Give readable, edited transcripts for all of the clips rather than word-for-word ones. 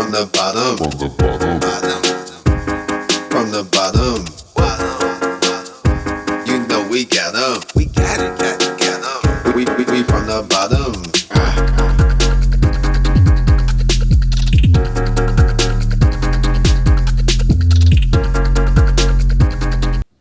from the bottom, bottom, from the bottom. You know we got 'em, we got it, got it, got 'em. We from the bottom.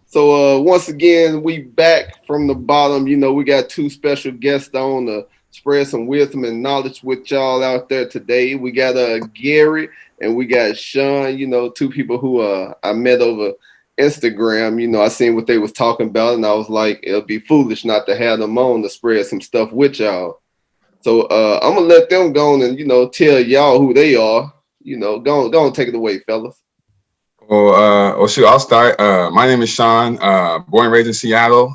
So once again, we back from the bottom. You know, we got two special guests on to spread some wisdom and knowledge with y'all out there today. We got Gary and we got Sean, you know, two people who I met over Instagram. You know, I seen what they was talking about and I was like, it'll be foolish not to have them on to spread some stuff with y'all. So I'm going to let them go on and, you know, tell y'all who they are. You know, go on, take it away, fellas. Well, shoot, I'll start. My name is Sean, born and raised in Seattle,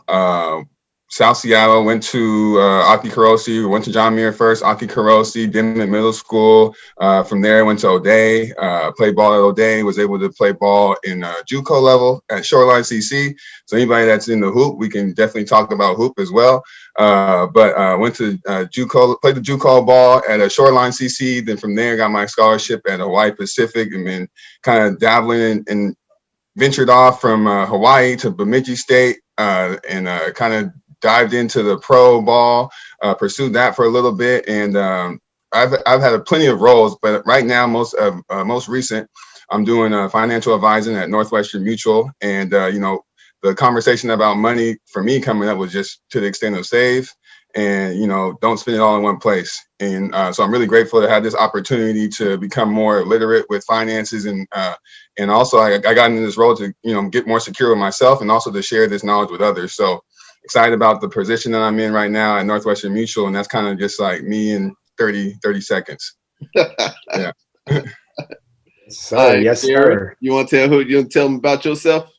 South Seattle. Went to Aki Karosi, went to John Muir first, Aki Karosi, Dimmitt Middle School. From there, I went to O'Day, played ball at O'Day, was able to play ball in JUCO level at Shoreline CC. So anybody that's in the hoop, we can definitely talk about hoop as well. But went to JUCO, played the JUCO ball at a Shoreline CC. Then from there, got my scholarship at Hawaii Pacific, and then kind of dabbling and ventured off from Hawaii to Bemidji State, and kind of dived into the pro ball, pursued that for a little bit, and I've had plenty of roles. But right now, most recent, I'm doing financial advising at Northwestern Mutual, and you know, the conversation about money for me coming up was just to the extent of save and, you know, don't spend it all in one place. And so I'm really grateful to have this opportunity to become more literate with finances. And also I got into this role to, you know, get more secure with myself and also to share this knowledge with others. So excited about the position that I'm in right now at Northwestern Mutual. And that's kind of just like me in 30 seconds. Yeah. So, right, yes, sir. You want to tell them about yourself?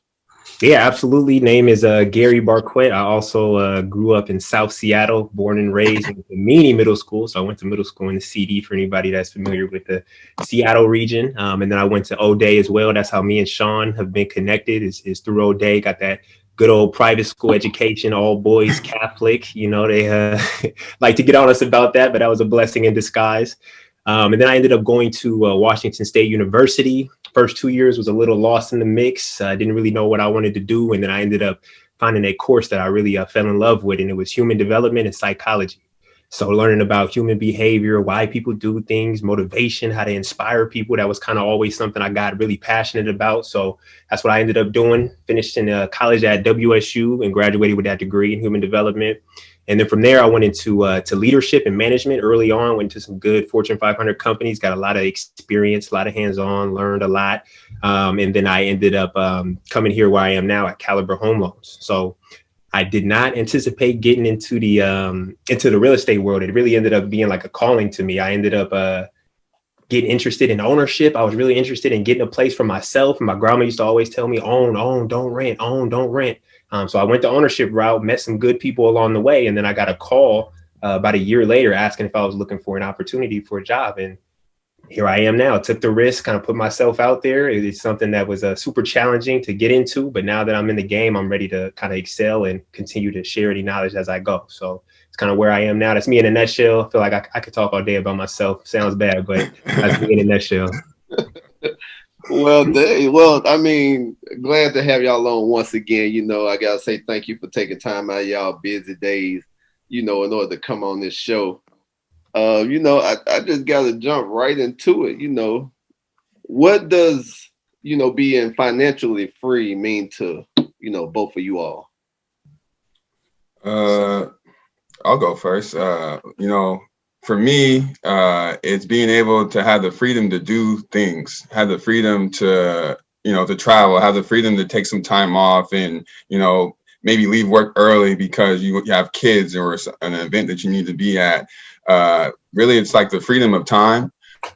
Yeah, absolutely. Name is Gary Barquet. I also grew up in South Seattle, born and raised in the Meany Middle School. So I went to middle school in the CD for anybody that's familiar with the Seattle region. And then I went to O'Day as well. That's how me and Sean have been connected is through O'Day. Got that good old private school education, all boys Catholic. You know, they like to get on us about that, but that was a blessing in disguise. And then I ended up going to Washington State University. First 2 years was a little lost in the mix. I didn't really know what I wanted to do. And then I ended up finding a course that I really fell in love with, and it was human development and psychology. So learning about human behavior, why people do things, motivation, how to inspire people. That was kind of always something I got really passionate about. So that's what I ended up doing. Finished in college at WSU and graduated with that degree in human development. And then from there, I went into to leadership and management early on, went to some good Fortune 500 companies, got a lot of experience, a lot of hands-on, learned a lot. And then I ended up coming here where I am now at Caliber Home Loans. So I did not anticipate getting into the real estate world. It really ended up being like a calling to me. I ended up getting interested in ownership. I was really interested in getting a place for myself. And my grandma used to always tell me, own, don't rent, own, don't rent. So I went the ownership route, met some good people along the way. And then I got a call about a year later asking if I was looking for an opportunity for a job. And here I am now. I took the risk, kind of put myself out there. It's something that was super challenging to get into. But now that I'm in the game, I'm ready to kind of excel and continue to share any knowledge as I go. So it's kind of where I am now. That's me in a nutshell. I feel like I could talk all day about myself. Sounds bad, but that's me in a nutshell. Well, I mean, glad to have y'all on once again. You know, I gotta say thank you for taking time out of y'all busy days, you know, in order to come on this show. You know, I just gotta jump right into it. You know, what does, you know, being financially free mean to, you know, both of you all? I'll go first. You know, for me, it's being able to have the freedom to do things, have the freedom to, you know, to travel, have the freedom to take some time off and, you know, maybe leave work early because you have kids or an event that you need to be at. Really, it's like the freedom of time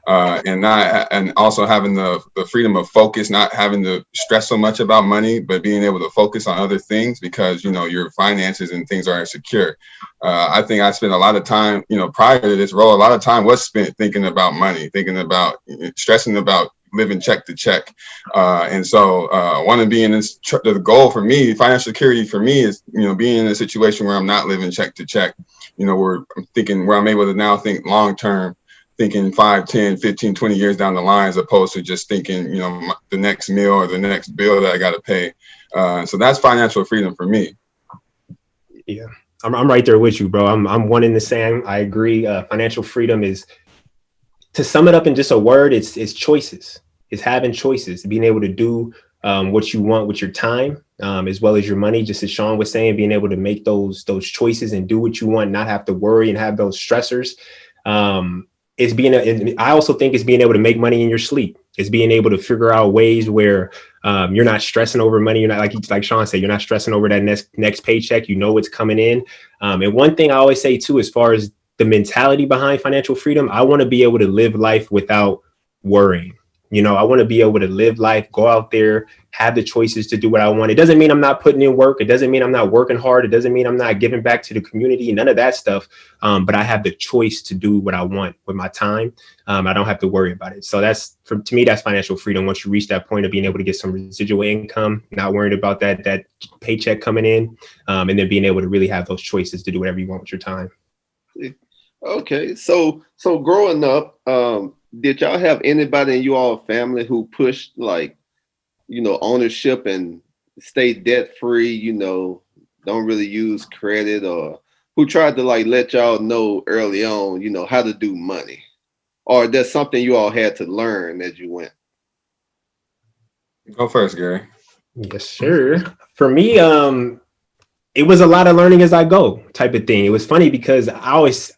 and also having the freedom of focus, not having to stress so much about money, but being able to focus on other things because, you know, your finances and things are secure. I think I spent a lot of time, you know, prior to this role, a lot of time was spent thinking about money, thinking about stressing about living check to check. And so want to be in this, the goal for me, financial security for me is, you know, being in a situation where I'm not living check to check, you know, where I'm able to now think long term thinking 5, 10, 15, 20 years down the line, as opposed to just thinking, the next meal or the next bill that I got to pay. So that's financial freedom for me. Yeah, I'm right there with you, bro. I'm one in the same. I agree. Financial freedom is, to sum it up in just a word, it's choices. It's having choices, being able to do what you want with your time, as well as your money. Just as Sean was saying, being able to make those choices and do what you want, not have to worry and have those stressors. I also think it's being able to make money in your sleep. It's being able to figure out ways where you're not stressing over money. You're not, like Sean said, you're not stressing over that next paycheck. You know it's coming in. And one thing I always say too, as far as the mentality behind financial freedom, I want to be able to live life without worrying. I want to be able to live life, go out there, have the choices to do what I want. It doesn't mean I'm not putting in work. It doesn't mean I'm not working hard. It doesn't mean I'm not giving back to the community, none of that stuff. But I have the choice to do what I want with my time. I don't have to worry about it. So to me, that's financial freedom. Once you reach that point of being able to get some residual income, not worried about that paycheck coming in, and then being able to really have those choices to do whatever you want with your time. Okay. So growing up, did y'all have anybody in your family who pushed ownership and stay debt free, don't really use credit, or who tried to let y'all know early on, how to do money? Or that's something you all had to learn as you went? Go first, Gary. Yes, sir. For me, it was a lot of learning as I go type of thing. It was funny because I always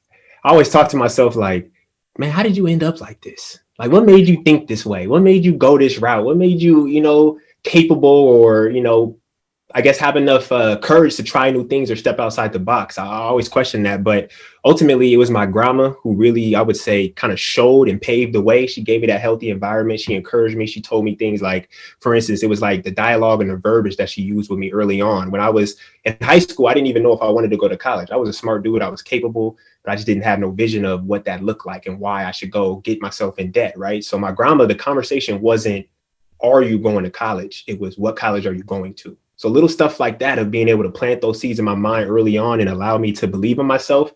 talk to myself like, man, how did you end up like this? Like, what made you think this way? What made you go this route? What made you, capable, or, I guess have enough courage to try new things or step outside the box? I always question that. But ultimately, it was my grandma who really, I would say, kind of showed and paved the way. She gave me that healthy environment. She encouraged me. She told me things like, for instance, it was like the dialogue and the verbiage that she used with me early on. When I was in high school, I didn't even know if I wanted to go to college. I was a smart dude. I was capable, but I just didn't have no vision of what that looked like and why I should go get myself in debt, right? So my grandma, the conversation wasn't, are you going to college? It was, what college are you going to? So little stuff like that, of being able to plant those seeds in my mind early on and allow me to believe in myself.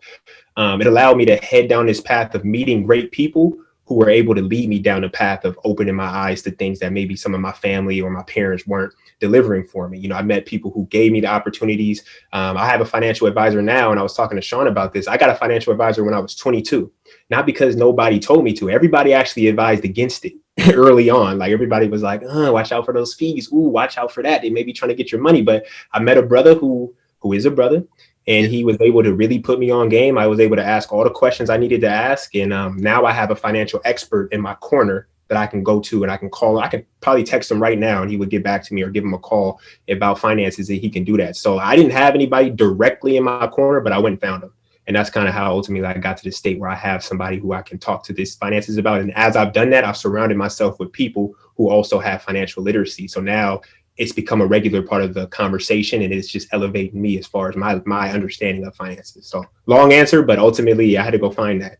It allowed me to head down this path of meeting great people who were able to lead me down the path of opening my eyes to things that maybe some of my family or my parents weren't delivering for me. I met people who gave me the opportunities. I have a financial advisor now, and I was talking to Sean about this. I got a financial advisor when I was 22, not because nobody told me to. Everybody actually advised against it early on. Like, everybody was like, watch out for those fees. Ooh, watch out for that. They may be trying to get your money. But I met a brother who is a brother, and he was able to really put me on game. I was able to ask all the questions I needed to ask. And now I have a financial expert in my corner that I can go to, and I can call. I could probably text him right now and he would get back to me, or give him a call about finances, and he can do that. So I didn't have anybody directly in my corner, but I went and found him. And that's kind of how ultimately I got to the state where I have somebody who I can talk to this finances about. And as I've done that, I've surrounded myself with people who also have financial literacy. So now it's become a regular part of the conversation, and it's just elevating me as far as my understanding of finances. So long answer, but ultimately I had to go find that.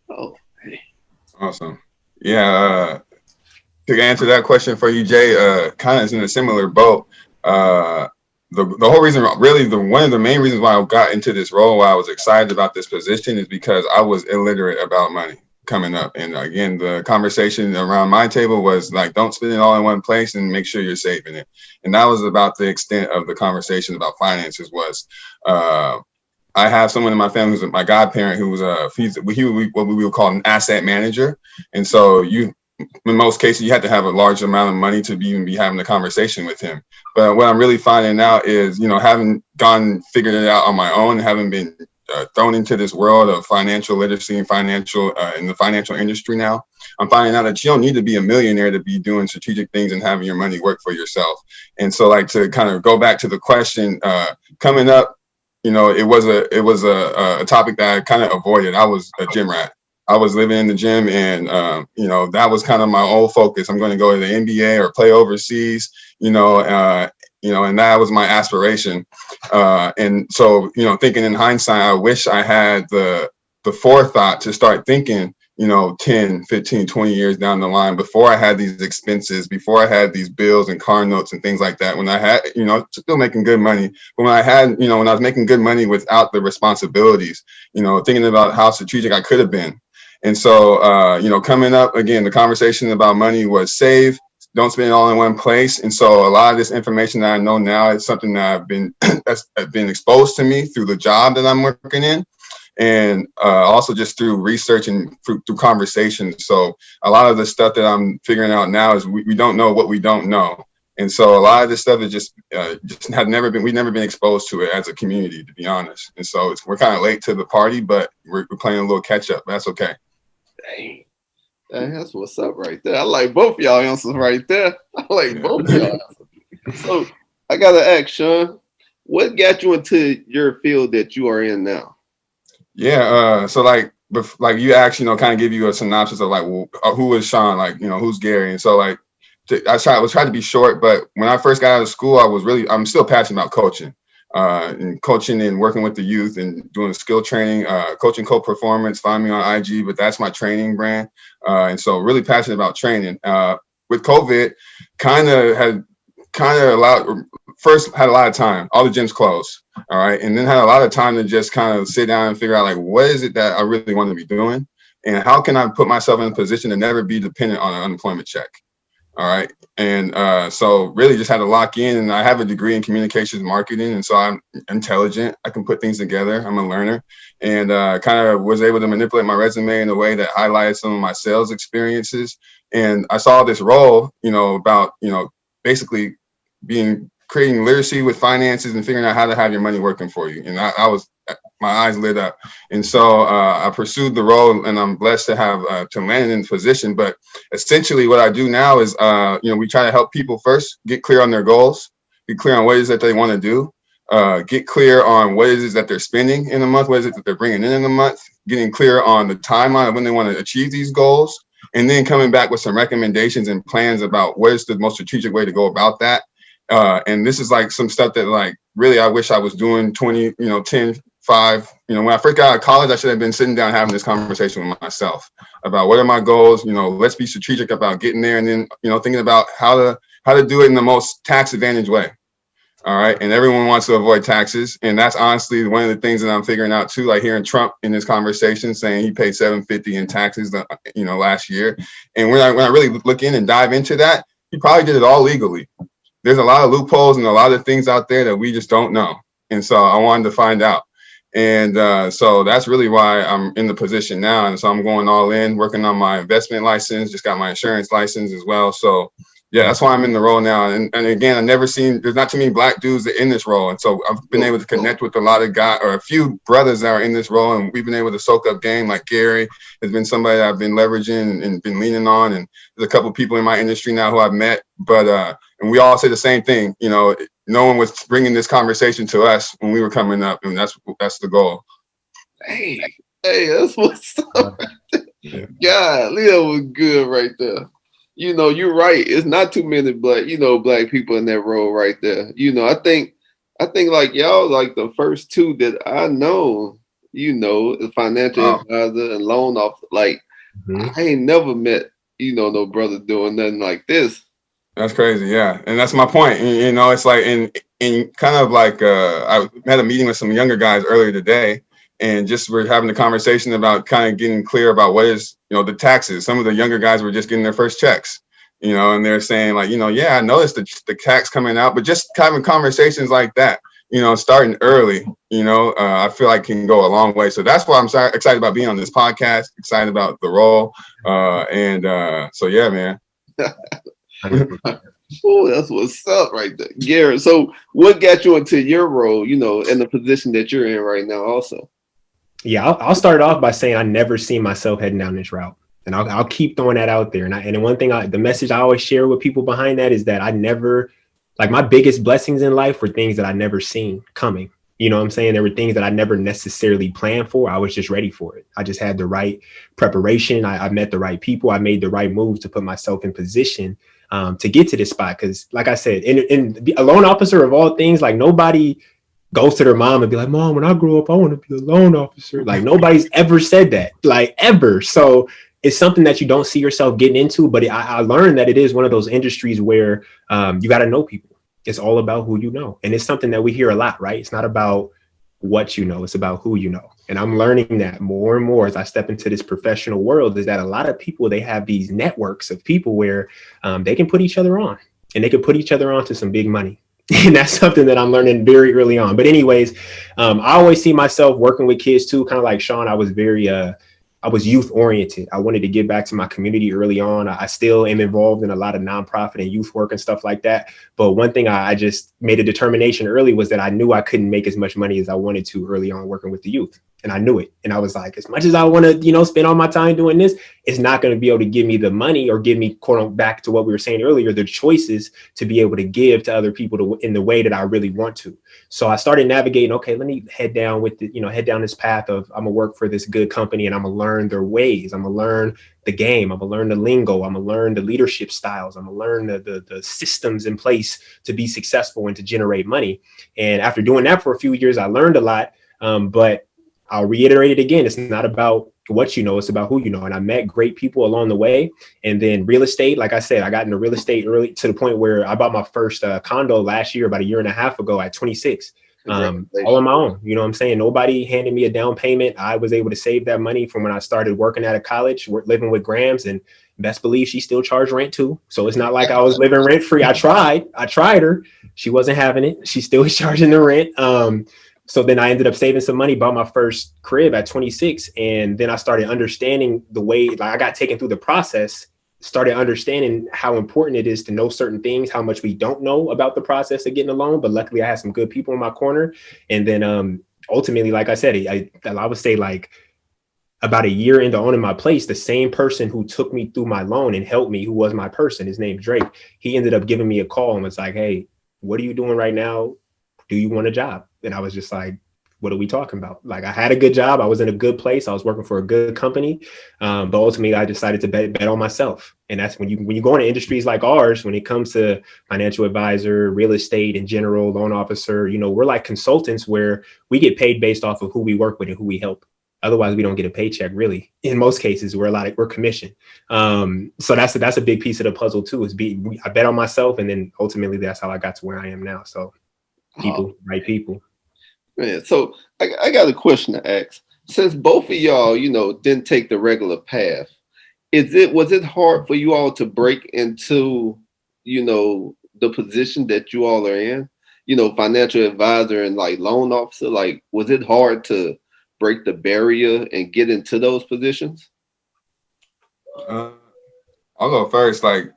Oh, hey. Awesome. Yeah. To answer that question for you, Jay, kind of is in a similar boat. The whole reason, really, one of the main reasons why I got into this role, why I was excited about this position, is because I was illiterate about money coming up. And again, the conversation around my table was like, don't spend it all in one place and make sure you're saving it. And that was about the extent of the conversation about finances. Was I have someone in my family who's my godparent, who's what we would call an asset manager. And so in most cases, you have to have a large amount of money to even be having a conversation with him. But what I'm really finding out is, having figured it out on my own, having been thrown into this world of financial literacy and in the financial industry now, I'm finding out that you don't need to be a millionaire to be doing strategic things and having your money work for yourself. And so, to kind of go back to the question, coming up, it was a topic that I kind of avoided. I was a gym rat. I was living in the gym, and that was kind of my whole focus. I'm going to go to the NBA or play overseas, and that was my aspiration. And so, thinking in hindsight, I wish I had the forethought to start thinking, 10, 15, 20 years down the line, before I had these expenses, before I had these bills and car notes and things like that. When I had, still making good money, but when I was making good money without the responsibilities, thinking about how strategic I could have been. And so, coming up again, the conversation about money was save, don't spend it all in one place. And so a lot of this information that I know now is something that I've been that's been exposed to me through the job that I'm working in. And also just through research and through conversations. So a lot of the stuff that I'm figuring out now is we don't know what we don't know. And so a lot of this stuff is just we've never been exposed to it as a community, to be honest. And so we're kind of late to the party, but we're playing a little catch up. That's okay. Dang. That's what's up right there. I like both y'all answers right there. I like both y'all answers. So I got to ask, Sean, what got you into your field that you are in now? Yeah, so like you asked, kind of give you a synopsis of like, who is Sean, like, who's Gary, and so like, I was trying to be short, but when I first got out of school, I'm still passionate about coaching, and working with the youth and doing skill training, coaching co-performance. Find me on IG, but that's my training brand, and so really passionate about training. With COVID, first had a lot of time. All the gyms closed. All right. And then had a lot of time to just kind of sit down and figure out like, what is it that I really want to be doing? And how can I put myself in a position to never be dependent on an unemployment check? All right. And so really just had to lock in, and I have a degree in communications marketing. And so I'm intelligent. I can put things together. I'm a learner, and kind of was able to manipulate my resume in a way that highlighted some of my sales experiences. And I saw this role, about, basically creating literacy with finances and figuring out how to have your money working for you. And my eyes lit up. And so I pursued the role, and I'm blessed to have to land in the position. But essentially what I do now is, we try to help people first get clear on their goals, get clear on what it is that they want to do, get clear on what it is that they're spending in a month, what is it that they're bringing in a month, getting clear on the timeline of when they want to achieve these goals, and then coming back with some recommendations and plans about what is the most strategic way to go about that. And this is like some stuff that like really I wish I was doing 10, 5. When I first got out of college, I should have been sitting down having this conversation with myself about what are my goals. Let's be strategic about getting there, and then thinking about how to do it in the most tax advantage way. All right. And everyone wants to avoid taxes. And that's honestly one of the things that I'm figuring out too, like hearing Trump in this conversation saying he paid $750 in taxes, last year. And when I really look in and dive into that, he probably did it all legally. There's a lot of loopholes and a lot of things out there that we just don't know. And so I wanted to find out. And so that's really why I'm in the position now. And so I'm going all in, working on my investment license, just got my insurance license as well. So yeah, that's why I'm in the role now. And again, there's not too many Black dudes that in this role. And so I've been able to connect with a lot of guys, or a few brothers that are in this role. And we've been able to soak up game. Like Gary has been somebody that I've been leveraging and been leaning on. And there's a couple of people in my industry now who I've met. But and we all say the same thing. No one was bringing this conversation to us when we were coming up. And that's the goal. Hey, that's what's up. God, Leo was good right there. You're right. It's not too many Black people in that role right there. I think like y'all like the first two that I know, the financial advisor and loan officer. Like I ain't never met, no brother doing nothing like this. That's crazy. Yeah. And that's my point. It's like, in kind of like, I had a meeting with some younger guys earlier today, and just we're having a conversation about kind of getting clear about what is, the taxes. Some of the younger guys were just getting their first checks, and they're saying like, yeah, I noticed the tax coming out, but just having conversations like that, starting early, I feel like can go a long way. So that's why I'm excited about being on this podcast, excited about the role. So yeah, man. Oh, that's what's up right there, Gary. So what got you into your role, in the position that you're in right now also? Yeah, I'll start off by saying I never seen myself heading down this route. And I'll keep throwing that out there. And one thing, the message I always share with people behind that is that I never, like my biggest blessings in life were things that I never seen coming. You know what I'm saying? There were things that I never necessarily planned for. I was just ready for it. I just had the right preparation. I met the right people. I made the right moves to put myself in position to get to this spot. Because like I said, in a loan officer of all things, like nobody goes to their mom and be like, Mom, when I grow up, I want to be a loan officer. Like nobody's ever said that, like ever. So it's something that you don't see yourself getting into. But I learned that it is one of those industries where you got to know people. It's all about who you know. And it's something that we hear a lot, right? It's not about what you know. It's about who you know. And I'm learning that more and more as I step into this professional world, is that a lot of people, they have these networks of people where they can put each other on, and they can put each other on to some big money. And that's something that I'm learning very early on. But anyways, I always see myself working with kids too, kind of like Sean. I was youth oriented. I wanted to give back to my community early on. I still am involved in a lot of nonprofit and youth work and stuff like that. But one thing I just made a determination early was that I knew I couldn't make as much money as I wanted to early on working with the youth. And I knew it. And I was like, as much as I want to, spend all my time doing this, it's not going to be able to give me the money or give me, quote unquote, back to what we were saying earlier, the choices to be able to give to other people in the way that I really want to. So I started navigating, okay, let me head down this path of, I'm gonna work for this good company and I'm gonna learn their ways. I'm gonna learn the game. I'm gonna learn the lingo. I'm gonna learn the leadership styles. I'm gonna learn the systems in place to be successful and to generate money. And after doing that for a few years, I learned a lot. But I'll reiterate it again. It's not about what you know, it's about who you know. And I met great people along the way. And then real estate, like I said, I got into real estate early to the point where I bought my first condo last year, about a year and a half ago at 26, all on my own. You know what I'm saying? Nobody handed me a down payment. I was able to save that money from when I started working out of college, living with Grams, and best believe she still charged rent too. So it's not like I was living rent free. I tried her. She wasn't having it. She still was charging the rent. So then I ended up saving some money, bought my first crib at 26. And then I started understanding the way, like, I got taken through the process, started understanding how important it is to know certain things, how much we don't know about the process of getting a loan. But luckily I had some good people in my corner. And then ultimately, like I said, I would say like about a year into owning my place, the same person who took me through my loan and helped me, who was my person, his name's Drake, he ended up giving me a call and was like, hey, what are you doing right now? Do you want a job? And I was just like, what are we talking about? Like, I had a good job. I was in a good place. I was working for a good company. But ultimately, I decided to bet on myself. And that's when you go into industries like ours, when it comes to financial advisor, real estate in general, loan officer, we're like consultants where we get paid based off of who we work with and who we help. Otherwise, we don't get a paycheck, really. In most cases, we're commissioned. So that's a big piece of the puzzle, too, is I bet on myself. And then ultimately, that's how I got to where I am now. So right people. Man, so I got a question to ask. Since both of y'all, didn't take the regular path, was it hard for you all to break into, the position that you all are in? Financial advisor and like loan officer. Like, was it hard to break the barrier and get into those positions? I'll go first. Like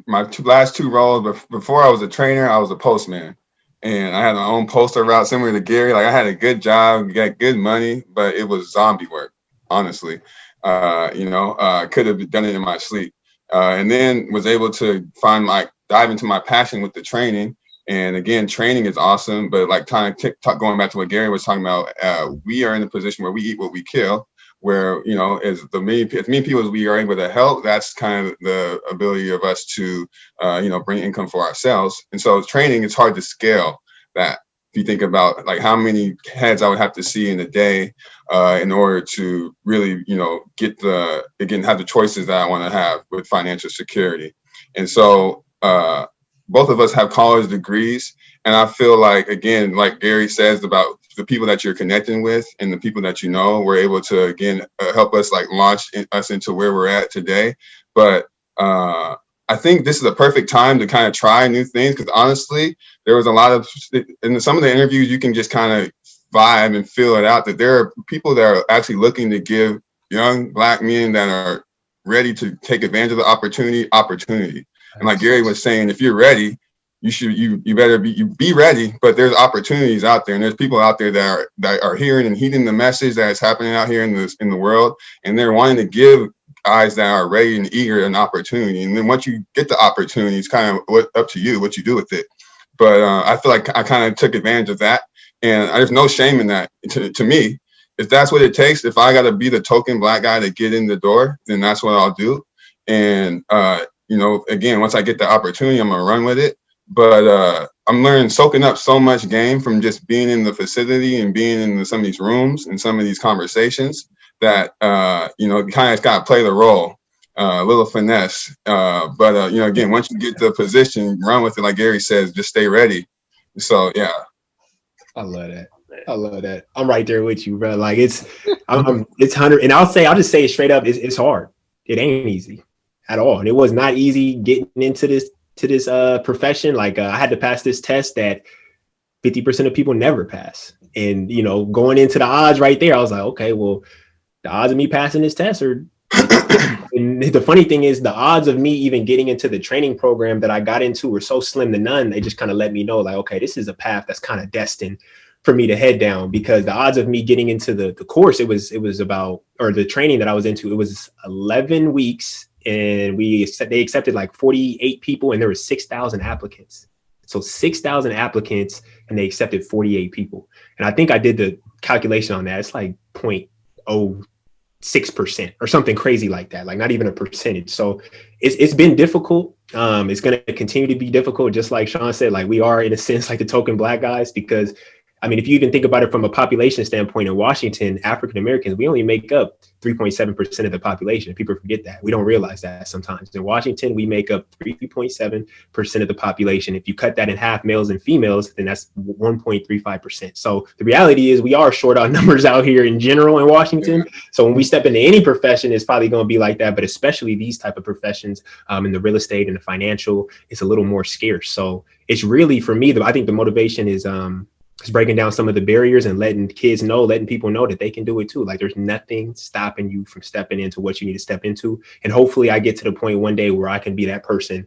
my last two roles before I was a trainer, I was a postman. And I had my own postal route similar to Gary. Like, I had a good job, got good money, but it was zombie work, honestly. Could have done it in my sleep. And then was able to dive into my passion with the training. And again, training is awesome, but like going back to what Gary was talking about, we are in a position where we eat what we kill, where, as many people as we are able to help, that's kind of the ability of us to, bring income for ourselves. And so training, it's hard to scale that. If you think about like how many heads I would have to see in a day in order to really, have the choices that I want to have with financial security. And so both of us have college degrees. And I feel like, again, like Gary says about the people that you're connecting with and the people that were able to, again, help us like launch us into where we're at today. But I think this is a perfect time to kind of try new things, because honestly, there was a lot of, in some of the interviews, you can just kind of vibe and feel it out that there are people that are actually looking to give young Black men that are ready to take advantage of the opportunity. And like Gary was saying, if you're ready, you better be ready. But there's opportunities out there, and there's people out there that are hearing and heeding the message that is happening out here in the world, and they're wanting to give guys that are ready and eager an opportunity. And then once you get the opportunity, it's kind of up to you what you do with it. But I feel like I kind of took advantage of that, and there's no shame in that. To me, if that's what it takes, if I got to be the token Black guy to get in the door, then that's what I'll do. And again, once I get the opportunity, I'm gonna run with it. But I'm soaking up so much game from just being in the facility and being in some of these rooms and some of these conversations that, kind of got to play the role, a little finesse. But again, once you get the position, run with it. Like Gary says, just stay ready. So, yeah. I love that. I love that. I'm right there with you, bro. Like it's 100. And I'll just say it straight up. It's hard. It ain't easy at all. And it was not easy getting into this profession. Like I had to pass this test that 50% of people never pass. And, going into the odds right there, I was like, okay, well, the odds of me passing this test are, and the funny thing is the odds of me even getting into the training program that I got into were so slim to none. They just kind of let me know like, okay, this is a path that's kind of destined for me to head down, because the odds of me getting into the course, it was about, or the training that I was into, it was 11 weeks and they accepted like 48 people and there were 6,000 applicants. So 6,000 applicants and they accepted 48 people. And I think I did the calculation on that. It's like 0.06% or something crazy like that, like not even a percentage. So it's been difficult. It's going to continue to be difficult. Just like Sean said, like we are in a sense like the token black guys, because I mean, if you even think about it from a population standpoint in Washington, African-Americans, we only make up 3.7% of the population. People forget that. We don't realize that sometimes. In Washington, we make up 3.7% of the population. If you cut that in half, males and females, then that's 1.35%. So the reality is we are short on numbers out here in general in Washington. So when we step into any profession, it's probably going to be like that. But especially these type of professions in the real estate and the financial, it's a little more scarce. So it's really, for me, I think the motivation is breaking down some of the barriers and letting people know that they can do it too. Like there's nothing stopping you from stepping into what you need to step into. And hopefully I get to the point one day where I can be that person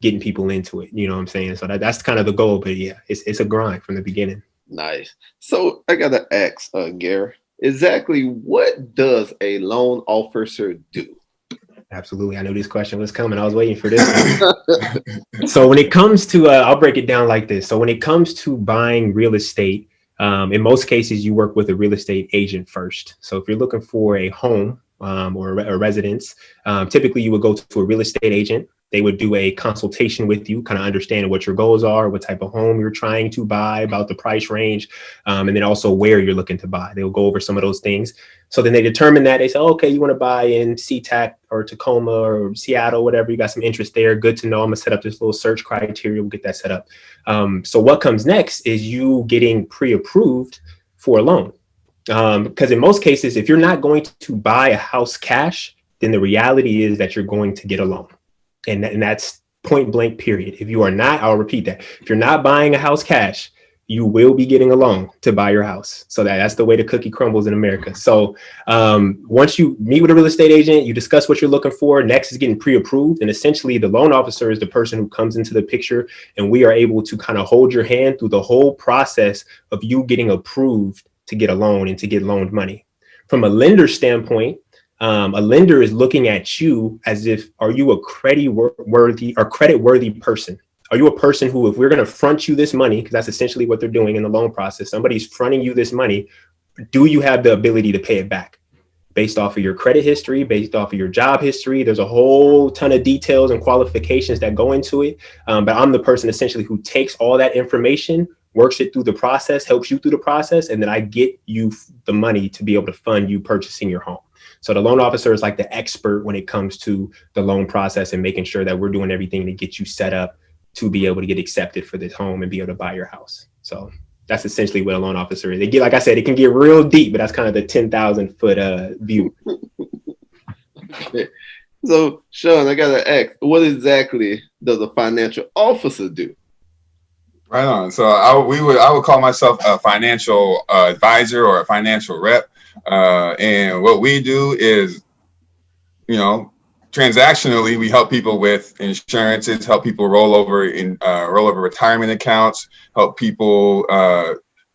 getting people into it. You know what I'm saying? So that's kind of the goal, but yeah, it's a grind from the beginning. Nice. So I got to ask Gary, exactly what does a loan officer do? Absolutely. I knew this question was coming. I was waiting for this one. So when it comes to, I'll break it down like this. So when it comes to buying real estate, in most cases, you work with a real estate agent first. So if you're looking for a home or a residence, typically you would go to a real estate agent. They would do a consultation with you, kind of understanding what your goals are, what type of home you're trying to buy, about the price range, and then also where you're looking to buy. They'll go over some of those things. So then they determine that. They say, okay, you want to buy in SeaTac or Tacoma or Seattle, whatever. You got some interest there. Good to know. I'm going to set up this little search criteria. We'll get that set up. So what comes next is you getting pre-approved for a loan. Because in most cases, if you're not going to buy a house cash, then the reality is that you're going to get a loan. And that's point blank, period. If you are not, I'll repeat that. If you're not buying a house cash, you will be getting a loan to buy your house. So that's the way the cookie crumbles in America. So once you meet with a real estate agent, you discuss what you're looking for. Next is getting pre-approved. And essentially the loan officer is the person who comes into the picture, and we are able to kind of hold your hand through the whole process of you getting approved to get a loan and to get loaned money. From a lender standpoint, a lender is looking at you as if, are you a credit worthy person? Are you a person who, if we're going to front you this money, because that's essentially what they're doing in the loan process, somebody's fronting you this money, do you have the ability to pay it back? Based off of your credit history, based off of your job history, there's a whole ton of details and qualifications that go into it. But I'm the person essentially who takes all that information, works it through the process, helps you through the process, and then I get you the money to be able to fund you purchasing your home. So the loan officer is like the expert when it comes to the loan process and making sure that we're doing everything to get you set up to be able to get accepted for this home and be able to buy your house. So that's essentially what a loan officer is. They get, like I said, it can get real deep, but that's kind of the 10,000 foot view. Okay. So Sean, I got to ask, what exactly does a financial officer do? Right on. So I would call myself a financial advisor or a financial rep. And what we do is, transactionally, we help people with insurances, help people roll over retirement accounts, help people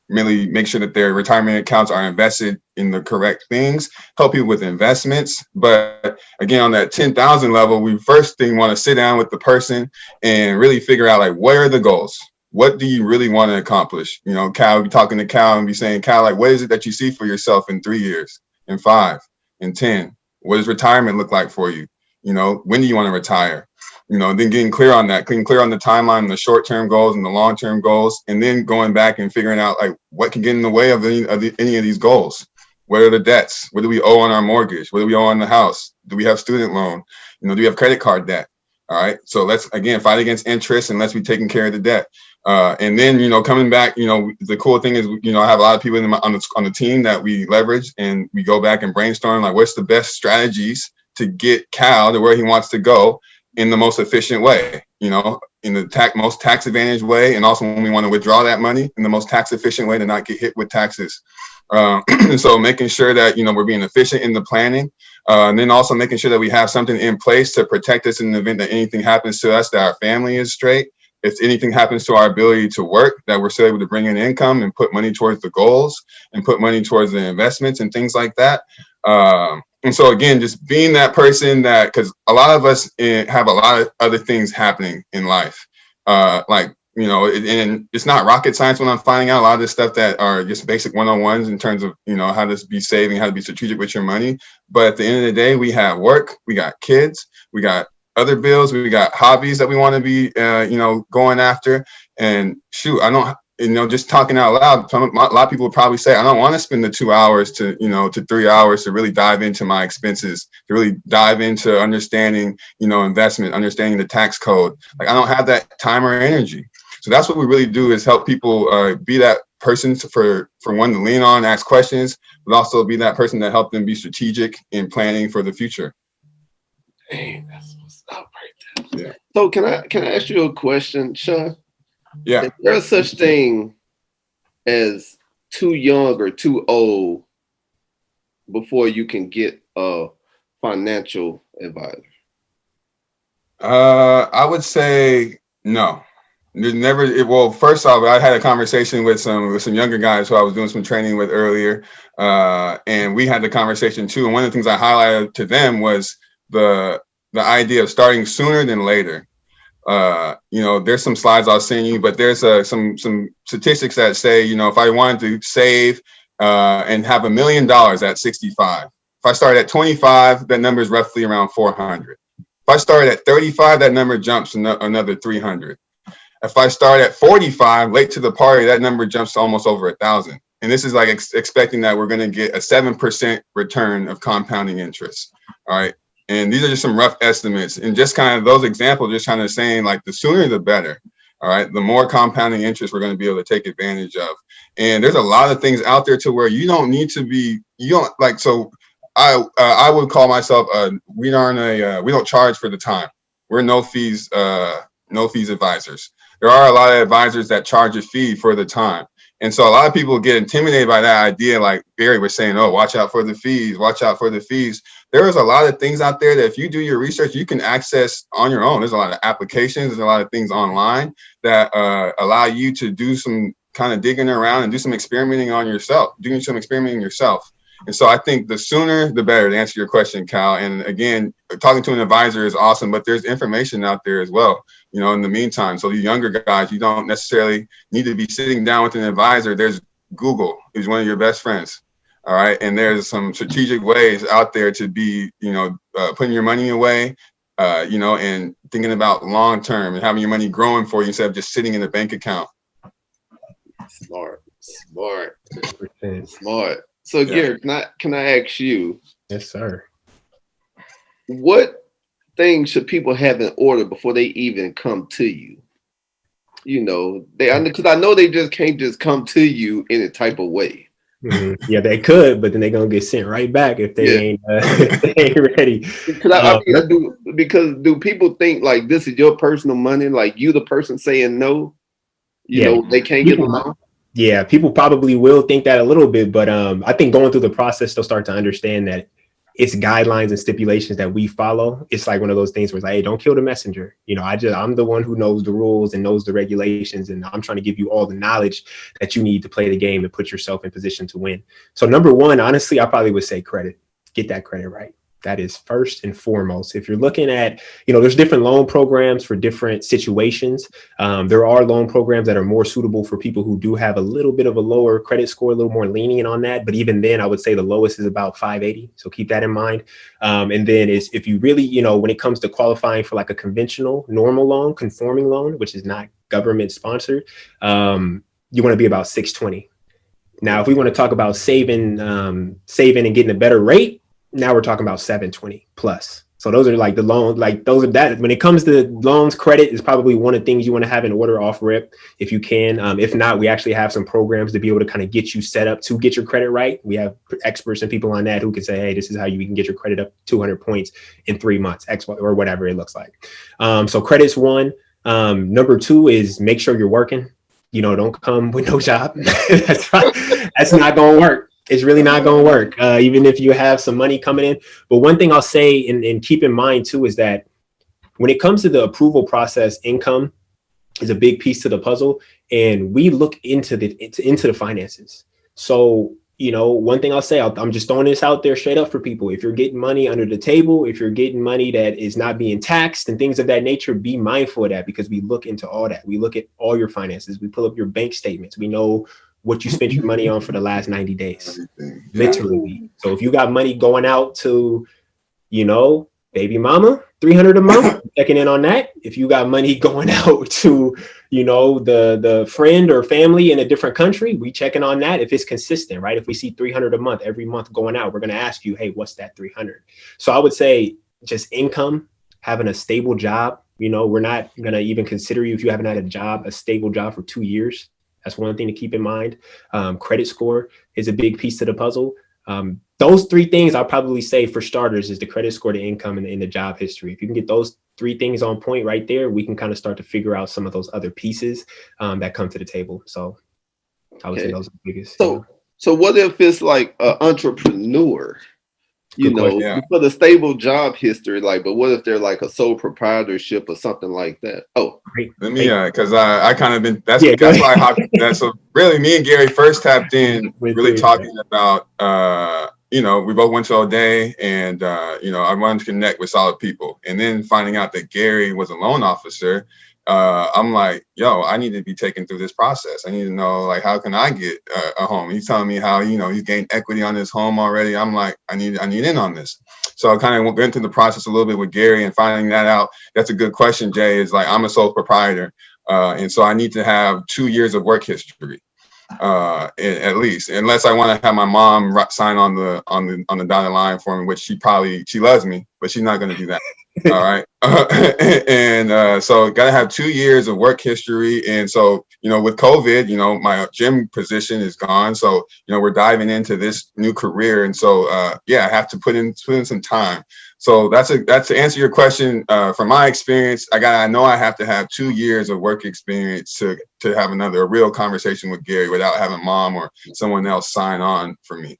really make sure that their retirement accounts are invested in the correct things, help people with investments. But again, on that 10,000 level, we first thing want to sit down with the person and really figure out, like, what are the goals? What do you really want to accomplish? Cal, be talking to Cal and be saying, Cal, like, what is it that you see for yourself in 3 years, in 5, in 10? What does retirement look like for you? When do you want to retire? Then getting clear on that, getting clear on the timeline, the short-term goals and the long-term goals, and then going back and figuring out, like, what can get in the way of any of these goals? What are the debts? What do we owe on our mortgage? What do we owe on the house? Do we have student loan? Do we have credit card debt? All right. So let's, again, fight against interest and let's be taking care of the debt. And then, coming back, the cool thing is, I have a lot of people on the team that we leverage, and we go back and brainstorm, like, what's the best strategies to get Cal to where he wants to go in the most efficient way, in the most tax advantage way. And also when we want to withdraw that money in the most tax efficient way to not get hit with taxes. And so making sure that, we're being efficient in the planning, and then also making sure that we have something in place to protect us in the event that anything happens to us, that our family is straight. If anything happens to our ability to work, that we're still able to bring in income and put money towards the goals and put money towards the investments and things like that. And so, again, just being that person that, because a lot of us have a lot of other things happening in life. And it's not rocket science when I'm finding out a lot of this stuff that are just basic 101s in terms of, how to be saving, how to be strategic with your money. But at the end of the day, we have work, we got kids, we got other bills, we got hobbies that we want to be, going after. And shoot, I don't, just talking out loud, a lot of people would probably say, I don't want to spend the 2 hours to 3 hours to really dive into my expenses, to really dive into understanding, investment, understanding the tax code. Like, I don't have that time or energy. So that's what we really do, is help people be that person for one to lean on, ask questions, but also be that person that help them be strategic in planning for the future. Dang, that's what's up right there. Yeah. So can I ask you a question, Sean? Yeah. Is there a such thing as too young or too old before you can get a financial advisor? I would say no. Well, first off, I had a conversation with some younger guys who I was doing some training with earlier, and we had the conversation too. And one of the things I highlighted to them was the idea of starting sooner than later. There's some slides I'll send you, but there's some statistics that say, if I wanted to save and have $1 million at 65, if I start at 25, that number is roughly around 400. If I start at 35, that number jumps to another 300. If I start at 45, late to the party, that number jumps to almost over 1,000. And this is like expecting that we're going to get a 7% return of compounding interest. All right. And these are just some rough estimates. And just kind of those examples, just kind of saying, like, the sooner the better. All right. The more compounding interest we're going to be able to take advantage of. And there's a lot of things out there to where you don't need to be, so I would call myself, we don't charge for the time. We're no fees advisors. There are a lot of advisors that charge a fee for the time. And so a lot of people get intimidated by that idea, like Barry was saying, oh, watch out for the fees, watch out for the fees. There is a lot of things out there that if you do your research, you can access on your own. There's a lot of applications, there's a lot of things online that allow you to do some kind of digging around and do some experimenting yourself. And so I think the sooner the better, to answer your question, Cal. And again, talking to an advisor is awesome, but there's information out there as well, in the meantime. So you younger guys, you don't necessarily need to be sitting down with an advisor. There's Google, who's one of your best friends. All right. And there's some strategic ways out there to be, putting your money away, and thinking about long term and having your money growing for you instead of just sitting in a bank account. Smart. So, Yeah. Gary, can I ask you? Yes, sir. What things should people have in order before they even come to you? Because I know they just can't just come to you in a type of way. Mm-hmm. Yeah, they could, but then they're gonna get sent right back if they ain't ready. Because do people think like this is your personal money, like you the person saying no? They can't get along. Yeah, people probably will think that a little bit, but I think going through the process, they'll start to understand that it's guidelines and stipulations that we follow. It's like one of those things where it's like, hey, don't kill the messenger. I'm the one who knows the rules and knows the regulations, and I'm trying to give you all the knowledge that you need to play the game and put yourself in position to win. So number one, honestly, I probably would say credit. Get that credit right. That is first and foremost. If you're looking at, there's different loan programs for different situations. There are loan programs that are more suitable for people who do have a little bit of a lower credit score, a little more lenient on that. But even then, I would say the lowest is about 580. So keep that in mind. And then if you really, when it comes to qualifying for like a conventional normal loan, conforming loan, which is not government sponsored, you want to be about 620. Now, if we want to talk about saving and getting a better rate, now we're talking about 720 plus. So those are like the loans, like those are that. When it comes to loans, credit is probably one of the things you want to have in order off rip if you can. If not, we actually have some programs to be able to kind of get you set up to get your credit right. We have experts and people on that who can say, hey, this is how you can get your credit up 200 points in 3 months, X or whatever it looks like. So credit's one. Number two is make sure you're working. You know, don't come with no job. That's not going to work. It's really not going to work, even if you have some money coming in. But one thing I'll say and keep in mind, too, is that when it comes to the approval process, income is a big piece to the puzzle. And we look into the finances. So, you know, one thing I'll say, I'm just throwing this out there straight up for people. If you're getting money under the table, if you're getting money that is not being taxed and things of that nature, be mindful of that, because we look into all that. We look at all your finances. We pull up your bank statements. We know what you spent your money on for the last 90 days, literally. So if you got money going out to, you know, baby mama, $300 a month, checking in on that. If you got money going out to, you know, the friend or family in a different country, we checking on that. If it's consistent, right? If we see $300 a month, every month going out, we're going to ask you, hey, what's that 300? So I would say just income, having a stable job. You know, we're not going to even consider you if you haven't had a stable job for 2 years. That's one thing to keep in mind. Credit score is a big piece to the puzzle. Those three things I'll probably say for starters is the credit score, the income, and the job history. If you can get those three things on point right there, we can kind of start to figure out some of those other pieces that come to the table. So I would say those are the biggest. So what if it's like an entrepreneur? You know, for the stable job history, like, but what if they're like a sole proprietorship or something like that? Oh, let me, because I kind of been, that's why I hopped in that. So really, me and Gary first tapped in, really talking about, you know, we both went to O'Day, and, you know, I wanted to connect with solid people. And then finding out that Gary was a loan officer, I'm like, yo, I need to be taken through this process. I need to know, like, how can I get a home? He's telling me how, you know, he's gained equity on his home already. I'm like, I need in on this. So I kind of went through the process a little bit with Gary, and finding that out. That's a good question, Jay. Is like, I'm a sole proprietor, and so I need to have 2 years of work history, at least, unless I want to have my mom sign on the dotted line for me, which she loves me, but she's not going to do that. All right. So got to have 2 years of work history. And so, you know, with COVID, you know, my gym position is gone. So, you know, we're diving into this new career. And so, I have to put in some time. So that's to answer your question. From my experience, I know I have to have 2 years of work experience to have a real conversation with Gary without having mom or someone else sign on for me.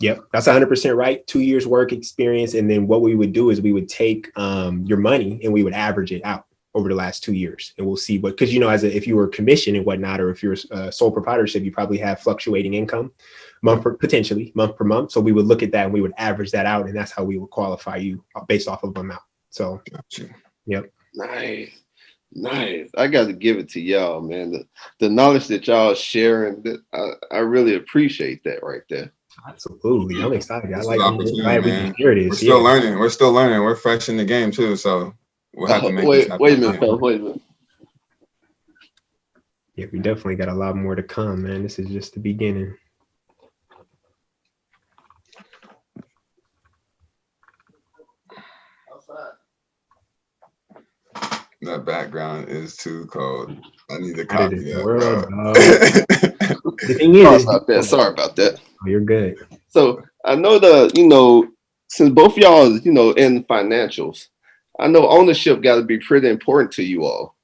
Yep, that's 100% right. 2 years work experience. And then what we would do is we would take your money and we would average it out over the last 2 years. And we'll see because, you know, if you were commission and whatnot, or if you're a sole proprietorship, you probably have fluctuating income potentially month per month. So we would look at that and we would average that out. And that's how we would qualify you based off of amount. So, Yep. Nice. I got to give it to y'all, man. The knowledge that y'all are sharing, I really appreciate that right there. Absolutely. I'm excited. I like it. We're still learning. We're still learning. We're fresh in the game too. So we'll have to make this happen. Wait a minute. Yeah, we definitely got a lot more to come, man. This is just the beginning. That background is too cold. I need to copy that. The thing is, sorry about that. Oh, you're good. So I know since both y'all, you know, in financials, I know ownership got to be pretty important to you all,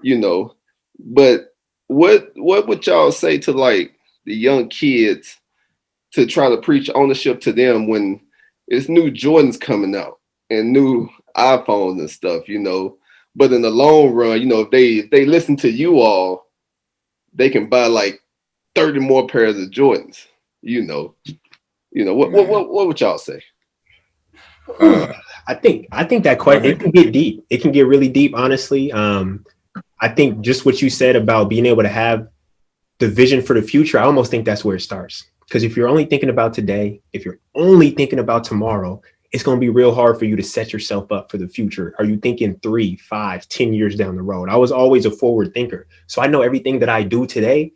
you know. But what would y'all say to like the young kids to try to preach ownership to them when it's new Jordans coming out and new iPhones and stuff, you know? But in the long run, you know, if they listen to you all, they can buy like 30 more pairs of Jordans. You know, what would y'all say? I think that question, it can get deep. It can get really deep, honestly. I think just what you said about being able to have the vision for the future, I almost think that's where it starts. Because if you're only thinking about today, if you're only thinking about tomorrow, it's going to be real hard for you to set yourself up for the future. Are you thinking 3, 5, 10 years down the road? I was always a forward thinker. So I know everything that I do today,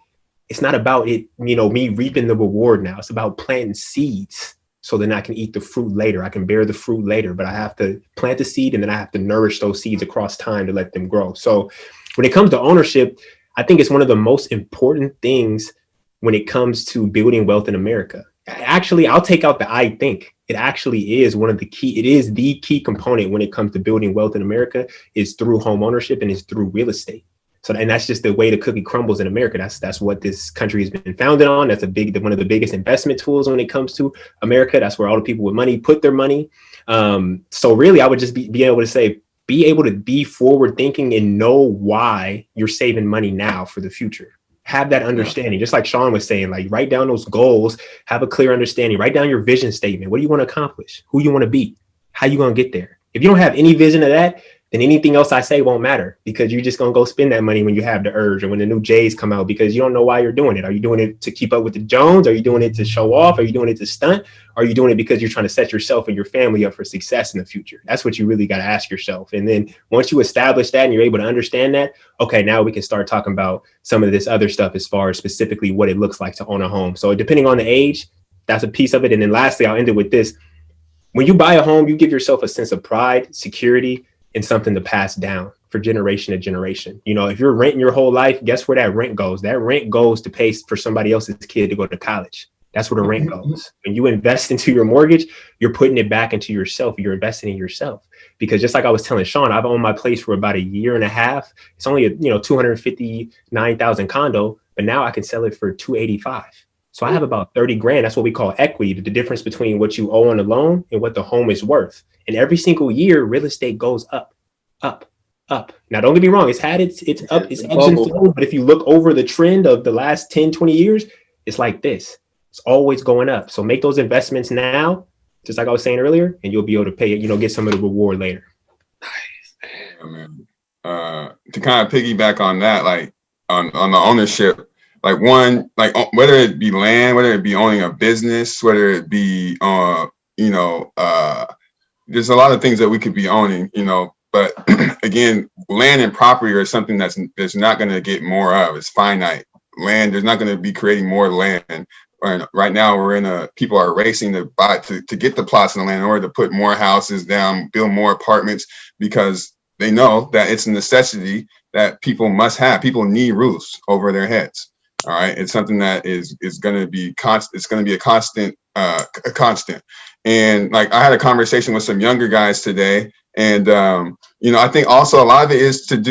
it's not about it, you know, me reaping the reward now. It's about planting seeds so then I can eat the fruit later. I can bear the fruit later, but I have to plant the seed and then I have to nourish those seeds across time to let them grow. So when it comes to ownership, I think it's one of the most important things when it comes to building wealth in America. Actually, I'll take out the I think. It actually is one of the key, it is the key component when it comes to building wealth in America is through home ownership and is through real estate. So, and that's just the way the cookie crumbles in America. That's what this country has been founded on. That's one of the biggest investment tools when it comes to America. That's where all the people with money put their money. So really, I would just be able to say, be able to be forward thinking and know why you're saving money now for the future. Have that understanding, just like Sean was saying, like write down those goals, have a clear understanding, write down your vision statement. What do you want to accomplish? Who you want to be? How you going to get there? If you don't have any vision of that, then anything else I say won't matter because you're just going to go spend that money when you have the urge or when the new J's come out because you don't know why you're doing it. Are you doing it to keep up with the Jones? Are you doing it to show off? Are you doing it to stunt? Are you doing it because you're trying to set yourself and your family up for success in the future? That's what you really got to ask yourself. And then once you establish that and you're able to understand that, okay, now we can start talking about some of this other stuff as far as specifically what it looks like to own a home. So depending on the age, that's a piece of it. And then lastly, I'll end it with this. When you buy a home, you give yourself a sense of pride, security, and something to pass down for generation to generation. You know, if you're renting your whole life, guess where that rent goes? That rent goes to pay for somebody else's kid to go to college. That's where the rent goes. When you invest into your mortgage, you're putting it back into yourself. You're investing in yourself. Because just like I was telling Sean, I've owned my place for about a year and a half. It's only a 259,000 condo, but now I can sell it for 285. So I have about 30 grand. That's what we call equity, the difference between what you owe on a loan and what the home is worth. And every single year, real estate goes up, up, up. Now, don't get me wrong. It's had its up, its ebbs and flows. But if you look over the trend of the last 10, 20 years, it's like this. It's always going up. So make those investments now, just like I was saying earlier, and you'll be able to pay, get some of the reward later. Nice. Yeah, man. To kind of piggyback on that, like on the ownership, like one, like whether it be land, whether it be owning a business, whether it be, there's a lot of things that we could be owning, but again, land and property are something that's not going to get more of. It's finite. Land, there's not going to be creating more land. Right now, people are racing to buy to get the plots of the land in order to put more houses down, build more apartments, because they know that it's a necessity that people must have. People need roofs over their heads. All right, it's something that is going to be constant. It's going to be a constant. And like I had a conversation with some younger guys today, and I think also a lot of it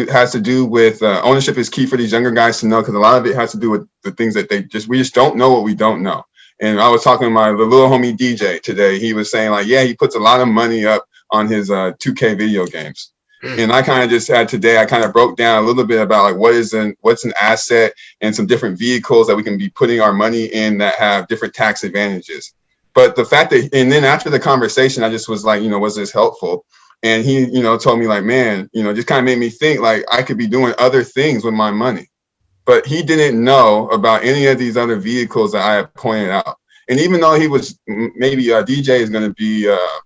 has to do with ownership is key for these younger guys to know, because a lot of it has to do with the things that we just don't know what we don't know. And I was talking to the little homie DJ today. He was saying like, yeah, he puts a lot of money up on his 2K video games. And I kind of broke down a little bit about like what's an asset and some different vehicles that we can be putting our money in that have different tax advantages. But the fact that, and then after the conversation, I just was like, was this helpful? And he, told me like, man, just kind of made me think like I could be doing other things with my money. But he didn't know about any of these other vehicles that I had pointed out. And even though he was maybe DJ is going to be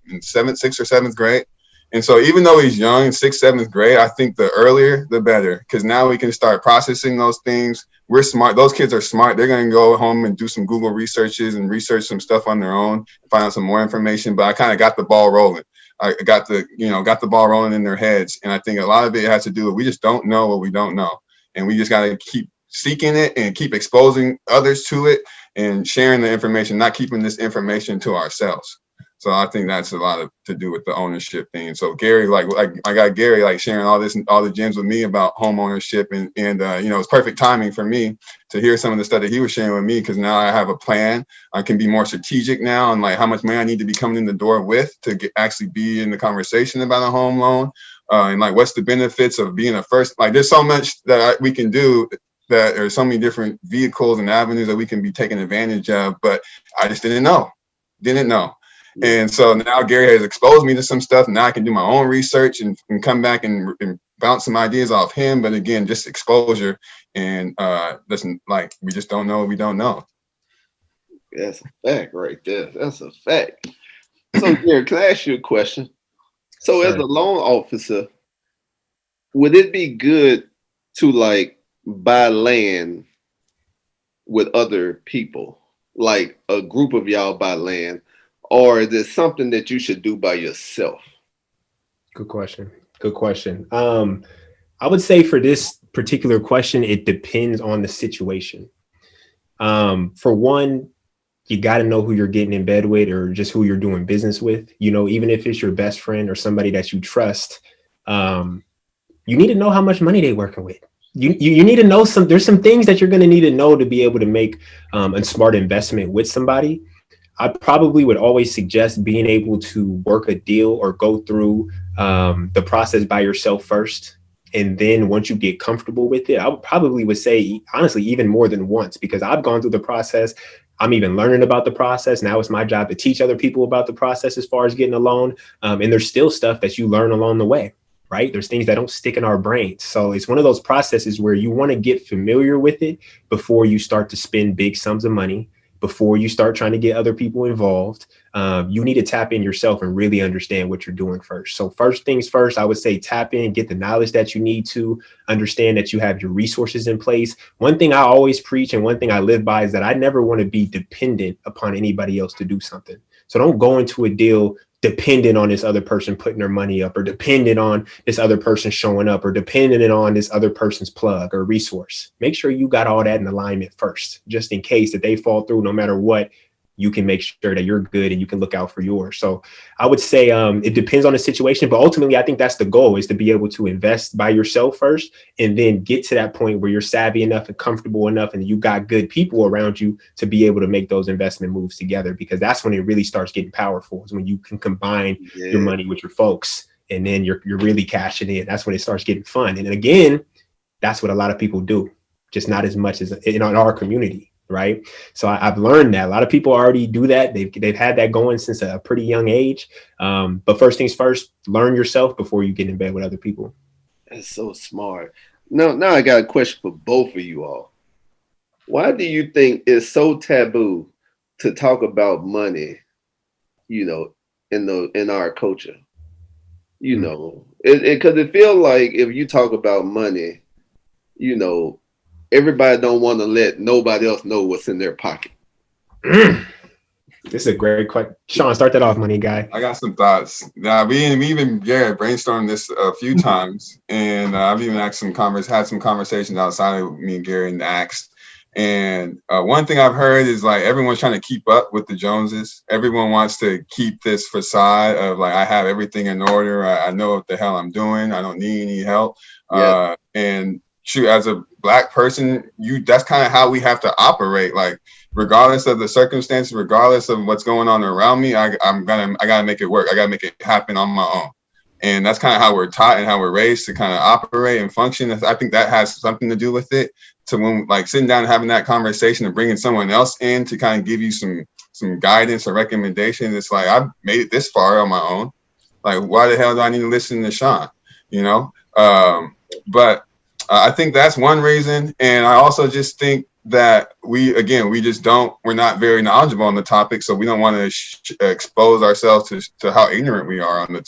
in 6th or 7th grade. And so even though he's young, 6th, 7th grade, I think the earlier, the better, because now we can start processing those things. We're smart. Those kids are smart. They're going to go home and do some Google researches and research some stuff on their own, find out some more information. But I kind of got the ball rolling. I got the ball rolling in their heads. And I think a lot of it has to do with, we just don't know what we don't know. And we just got to keep seeking it and keep exposing others to it and sharing the information, not keeping this information to ourselves. So I think that's a lot to do with the ownership thing. So Gary, like I got Gary like sharing all the gems with me about home ownership, and it's perfect timing for me to hear some of the stuff that he was sharing with me, because now I have a plan. I can be more strategic now on like how much money I need to be coming in the door with to actually be in the conversation about a home loan, and like what's the benefits of being a first. Like there's so much that we can do. That there's so many different vehicles and avenues that we can be taking advantage of, but I just didn't know. And so now Gary has exposed me to some stuff. Now I can do my own research and come back and bounce some ideas off him. But again, just exposure, and listen, like we just don't know what we don't know. That's a fact right there. That's a fact. So Gary, can I ask you a question? So as a loan officer, would it be good to like buy land with other people, like a group of y'all buy land? or is it something that you should do by yourself? Good question. Good question. I would say for this particular question, it depends on the situation. For one, you got to know who you're getting in bed with or just who you're doing business with. You know, even if it's your best friend or somebody that you trust, you need to know how much money they're working with. You need to know there's some things that you're going to need to know to be able to make a smart investment with somebody. I probably would always suggest being able to work a deal or go through the process by yourself first. And then once you get comfortable with it, I probably would say, honestly, even more than once, because I've gone through the process. I'm even learning about the process. Now it's my job to teach other people about the process as far as getting a loan. And there's still stuff that you learn along the way, right? There's things that don't stick in our brains. So it's one of those processes where you want to get familiar with it before you start to spend big sums of money. Before you start trying to get other people involved, you need to tap in yourself and really understand what you're doing first. So first things first, I would say tap in, get the knowledge that you need to understand that you have your resources in place. One thing I always preach and one thing I live by is that I never want to be dependent upon anybody else to do something. So don't go into a deal dependent on this other person putting their money up or dependent on this other person showing up or dependent on this other person's plug or resource. Make sure you got all that in alignment first, just in case that they fall through. No matter what, you can make sure that you're good and you can look out for yours. So I would say it depends on the situation, but ultimately I think that's the goal, is to be able to invest by yourself first and then get to that point where you're savvy enough and comfortable enough and you got good people around you to be able to make those investment moves together, because that's when it really starts getting powerful, is when you can combine your money with your folks and then you're really cashing in. That's when it starts getting fun. And again, that's what a lot of people do, just not as much as in our community. Right. So I've learned that a lot of people already do that. They've had that going since a pretty young age. But first things first, learn yourself before you get in bed with other people. That's so smart. Now I got a question for both of you all. Why do you think it's so taboo to talk about money, you know, in our culture? You know, because it feels like if you talk about money, you know, everybody don't want to let nobody else know what's in their pocket. This is a great question. Sean, start that off, money guy. I got some thoughts. We even brainstormed this a few times, and I've even had some conversations outside of me and Gary and asked. And one thing I've heard is like everyone's trying to keep up with the Joneses. Everyone wants to keep this facade of like, I have everything in order. I know what the hell I'm doing. I don't need any help. Yeah. And shoot, as a Black person, that's kind of how we have to operate. Like, regardless of the circumstances, regardless of what's going on around me, I gotta make it work. I gotta make it happen on my own. And that's kind of how we're taught and how we're raised to kind of operate and function. I think that has something to do with it. To when like sitting down and having that conversation and bringing someone else in to kind of give you some guidance or recommendation. It's like, I've made it this far on my own. Like, why the hell do I need to listen to Sean? You know? But I think that's one reason. And I also just think that we're not very knowledgeable on the topic. So we don't want to expose ourselves to how ignorant we are to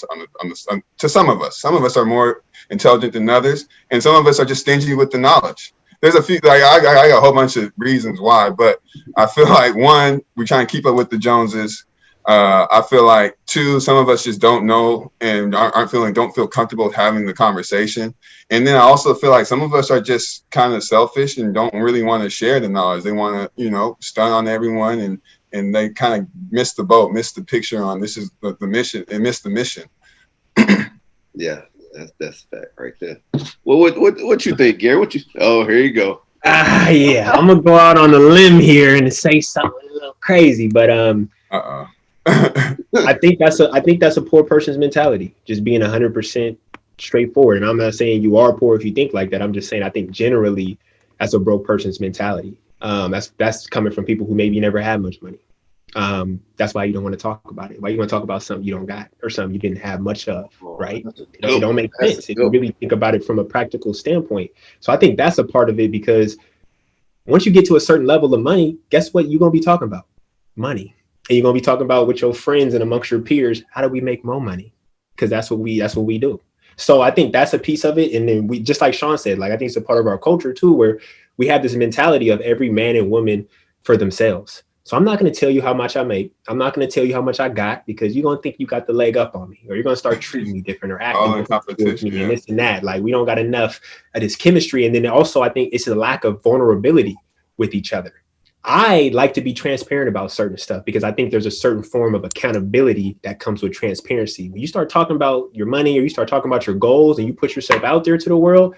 some of us. Some of us are more intelligent than others. And some of us are just stingy with the knowledge. There's a few, like I got a whole bunch of reasons why, but I feel like one, we're trying to keep up with the Joneses. I feel like two, some of us just don't know and don't feel comfortable with having the conversation. And then I also feel like some of us are just kind of selfish and don't really want to share the knowledge. They want to, stun on everyone and they kind of miss the boat, miss the picture on this is the mission and miss the mission. Yeah, that's fact right there. Well, what you think, Gary? Here you go. Yeah, I'm gonna go out on a limb here and say something a little crazy, but I think that's a poor person's mentality, just being 100% straightforward. And I'm not saying you are poor if you think like that. I'm just saying I think generally that's a broke person's mentality. That's coming from people who maybe never had much money. That's why you don't want to talk about it. Why you want to talk about something you don't got or something you didn't have much of, right? It don't make sense if you really think about it from a practical standpoint. So I think that's a part of it, because once you get to a certain level of money, guess what you're going to be talking about? Money. And you're going to be talking about with your friends and amongst your peers, how do we make more money? Because that's what we do. So I think that's a piece of it. And then we, just like Sean said, like, I think it's a part of our culture too, where we have this mentality of every man and woman for themselves. So I'm not going to tell you how much I make. I'm not going to tell you how much I got, because you're going to think you got the leg up on me, or you're going to start treating me different or acting All in different towards competition, me and this and that. Like, we don't got enough of this chemistry. And then also, I think it's a lack of vulnerability with each other. I like to be transparent about certain stuff because I think there's a certain form of accountability that comes with transparency. When you start talking about your money, or you start talking about your goals, and you put yourself out there to the world,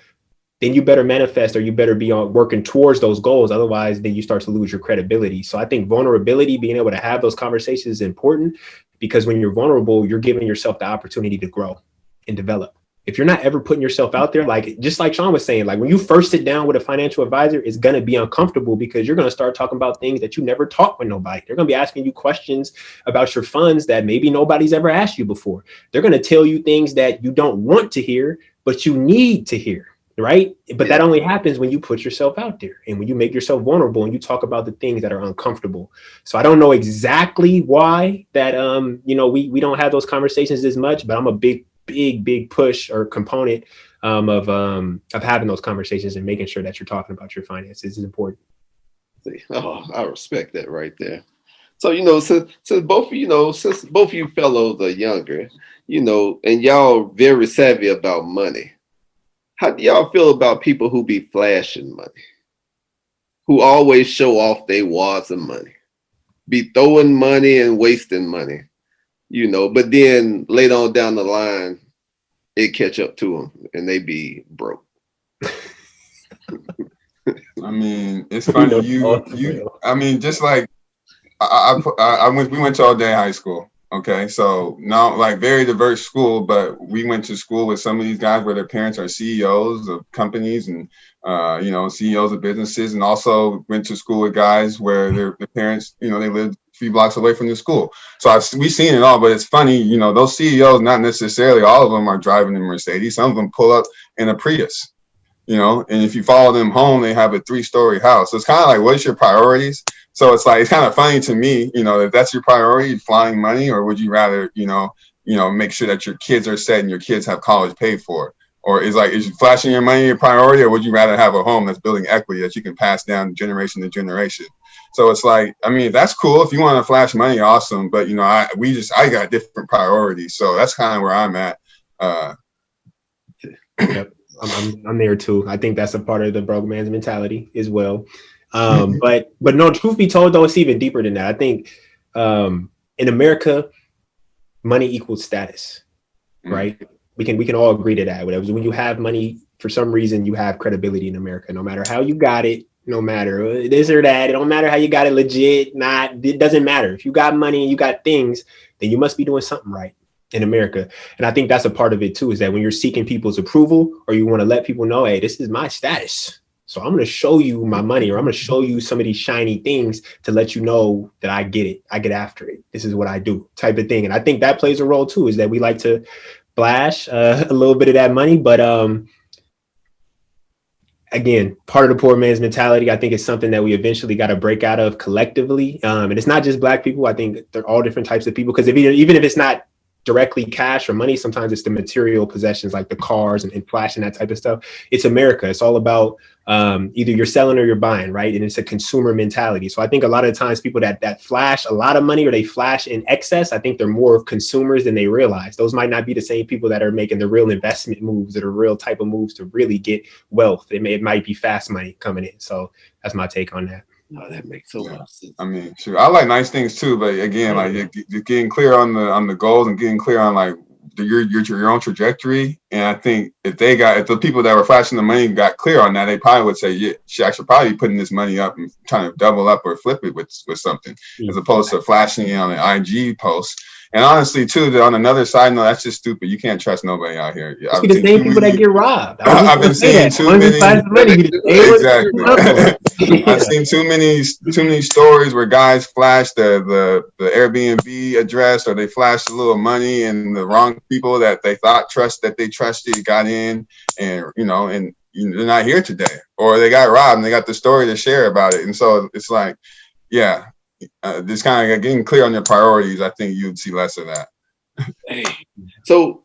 then you better manifest, or you better be on working towards those goals. Otherwise, then you start to lose your credibility. So I think vulnerability, being able to have those conversations, is important, because when you're vulnerable, you're giving yourself the opportunity to grow and develop. If you're not ever putting yourself out there, like just like Sean was saying, like when you first sit down with a financial advisor, it's going to be uncomfortable, because you're going to start talking about things that you never talked with nobody. They're going to be asking you questions about your funds that maybe nobody's ever asked you before. They're going to tell you things that you don't want to hear, but you need to hear. Right. But that only happens when you put yourself out there, and when you make yourself vulnerable, and you talk about the things that are uncomfortable. So I don't know exactly why that, we don't have those conversations as much, but I'm a big push or component of having those conversations and making sure that you're talking about your finances is important. Oh, I respect that right there. So, since both of you fellows are younger, and y'all very savvy about money, how do y'all feel about people who be flashing money, who always show off their wads of money, be throwing money and wasting money, but then later on down the line, it catch up to them and they be broke? I mean, it's funny. Just like we went to all day high school. Okay, so now, like, very diverse school, but we went to school with some of these guys where their parents are CEOs of companies and CEOs of businesses, and also went to school with guys where their parents, they lived a few blocks away from the school. So we've seen it all, but it's funny, those CEOs, not necessarily all of them are driving a Mercedes. Some of them pull up in a Prius, and if you follow them home, they have a 3-story house. So it's kind of like, what's your priorities? So it's like, it's kind of funny to me, if that's your priority, flying money, or would you rather, make sure that your kids are set and your kids have college paid for? Or is flashing your money your priority, or would you rather have a home that's building equity that you can pass down generation to generation? So it's like, I mean, that's cool. If you want to flash money, awesome. But, I got different priorities. So that's kind of where I'm at. Yep. I'm there too. I think that's a part of the broke man's mentality as well. But no, truth be told, though, it's even deeper than that. I think in America, money equals status, right? We can all agree to that. When you have money, for some reason, you have credibility in America. No matter how you got it, no matter this or that, it don't matter how you got it, legit, not. It doesn't matter. If you got money and you got things, then you must be doing something right in America. And I think that's a part of it too, is that when you're seeking people's approval, or you want to let people know, hey, this is my status, so I'm going to show you my money, or I'm going to show you some of these shiny things to let you know that I get it. I get after it. This is what I do, type of thing. And I think that plays a role too, is that we like to flash a little bit of that money. But again, part of the poor man's mentality, I think, is something that we eventually got to break out of collectively. And it's not just Black people. I think they're all different types of people, because even if it's not directly cash or money, sometimes it's the material possessions, like the cars and flashing, that type of stuff. It's America. It's all about either you're selling or you're buying, right? And it's a consumer mentality. So I think a lot of times people that flash a lot of money, or they flash in excess, I think they're more of consumers than they realize. Those might not be the same people that are making the real investment moves, that are real type of moves to really get wealth. It might be fast money coming in. So that's my take on that. No, that makes so much sense. I mean, sure, I like nice things too, but again, like you're getting clear on the goals and getting clear on like your own trajectory. And I think if the people that were flashing the money got clear on that, they probably would say, yeah, I should probably be putting this money up and trying to double up or flip it with something, as opposed to flashing it on an IG post. And honestly, too, on another side note, that's just stupid. You can't trust nobody out here. It's the same people that get robbed. I've been seeing too many. Exactly. I've seen too many stories where guys flash the Airbnb address, or they flash a little money, and the wrong people that they trusted got in, and they're not here today, or they got robbed and they got the story to share about it. And so it's like, yeah. Just kind of getting clear on your priorities, I think you'd see less of that. Hey. So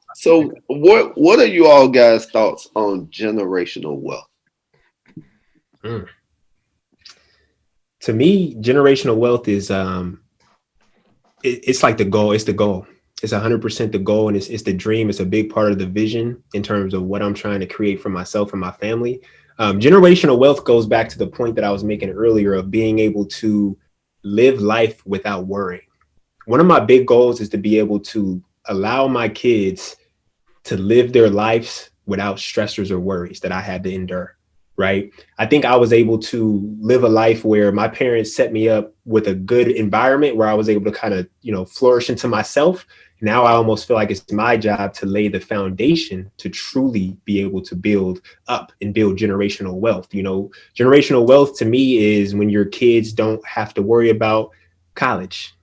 what are you all guys' thoughts on generational wealth? To me, generational wealth is it's like the goal. It's the goal. It's 100% the goal, and it's the dream. It's a big part of the vision in terms of what I'm trying to create for myself and my family. Generational wealth goes back to the point that I was making earlier of being able to live life without worrying. One of my big goals is to be able to allow my kids to live their lives without stressors or worries that I had to endure. Right. I think I was able to live a life where my parents set me up with a good environment where I was able to kind of, flourish into myself. Now I almost feel like it's my job to lay the foundation to truly be able to build up and build generational wealth. Generational wealth to me is when your kids don't have to worry about college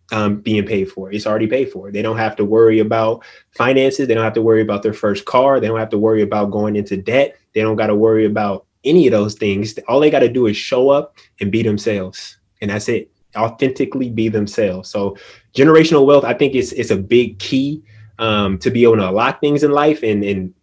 being paid for. It's already paid for. They don't have to worry about finances. They don't have to worry about their first car. They don't have to worry about going into debt. They don't got to worry about any of those things. All they got to do is show up and be themselves. And that's it. Authentically be themselves. So generational wealth, I think it's a big key to be able to unlock things in life. And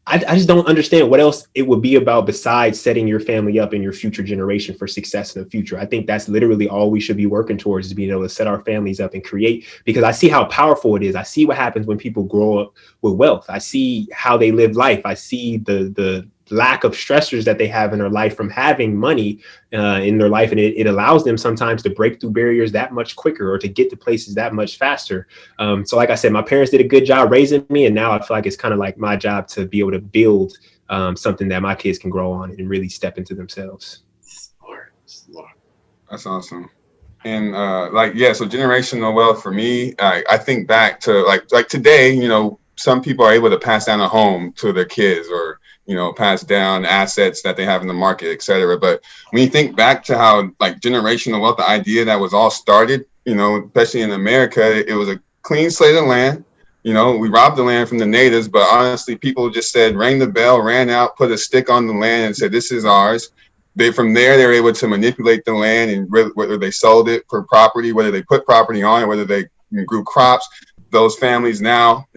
I just don't understand what else it would be about besides setting your family up and your future generation for success in the future. I think that's literally all we should be working towards, is being able to set our families up and create, because I see how powerful it is. I see what happens when people grow up with wealth. I see how they live life. I see the lack of stressors that they have in their life from having money in their life. And it allows them sometimes to break through barriers that much quicker or to get to places that much faster. So like I said, my parents did a good job raising me. And now I feel like it's kind of like my job to be able to build something that my kids can grow on and really step into themselves. That's awesome. And so generational wealth for me, I think back to like today, some people are able to pass down a home to their kids, or pass down assets that they have in the market, et cetera. But when you think back to how like generational wealth, the idea that was all started, especially in America, it was a clean slate of land. We robbed the land from the natives, but honestly, people just said, rang the bell, ran out, put a stick on the land and said, this is ours. From there, they were able to manipulate the land, and whether they sold it for property, whether they put property on it, whether they grew crops. Those families now,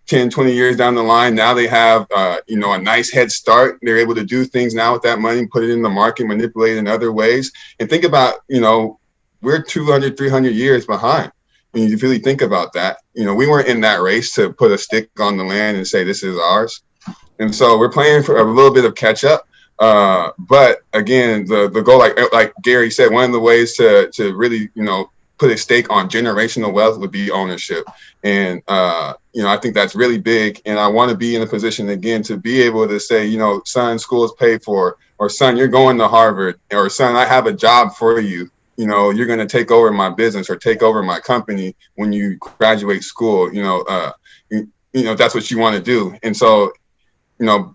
10, 20 years down the line, now they have, a nice head start. They're able to do things now with that money, put it in the market, manipulate it in other ways. And think about, we're 200, 300 years behind. When you really think about that, we weren't in that race to put a stick on the land and say, this is ours. And so we're playing for a little bit of catch up. But again, the goal, like Gary said, one of the ways to really, put a stake on generational wealth would be ownership. And, I think that's really big. And I want to be in a position, again, to be able to say, son, school is paid for, or son, you're going to Harvard, or son, I have a job for you. You're going to take over my business or take over my company when you graduate school. That's what you want to do. And so,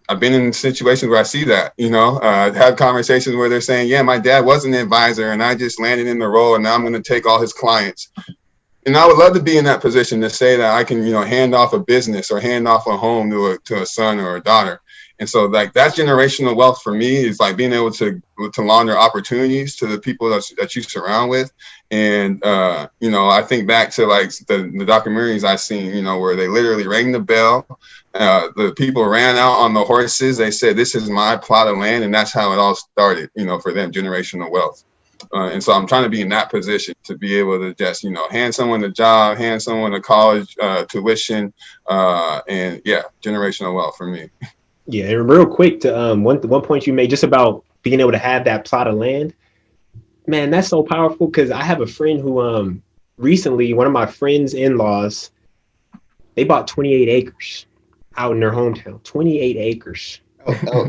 I've been in situations where I see that, I've had conversations where they're saying, yeah, my dad was an advisor and I just landed in the role and now I'm going to take all his clients. And I would love to be in that position to say that I can, hand off a business or hand off a home to a son or a daughter. And so like that generational wealth for me is like being able to launder opportunities to the people that you surround with. And, I think back to like the documentaries I've seen, where they literally rang the bell. The people ran out on the horses. They said, this is my plot of land. And that's how it all started, for them, generational wealth. And so I'm trying to be in that position to be able to just, hand someone a job, hand someone a college tuition, and yeah, generational wealth for me. Yeah, and real quick to one point you made just about being able to have that plot of land. Man, that's so powerful, because I have a friend who recently, one of my friends' in-laws, they bought 28 acres out in their hometown. 28 acres.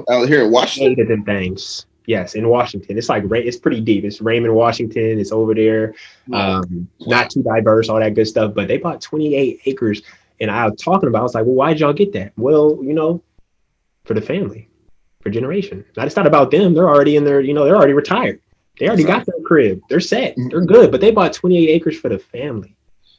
Out here in Washington? 8 of them things. Yes, in Washington. It's like, it's pretty deep. It's Raymond, Washington. It's over there. Not too diverse, all that good stuff. But they bought 28 acres. And I was talking about, I was like, well, why'd y'all get that? Well, for the family, for generation. Now, it's not about them. They're already in their, they're already retired. They already got their crib. They're set. They're good. But they bought 28 acres for the family.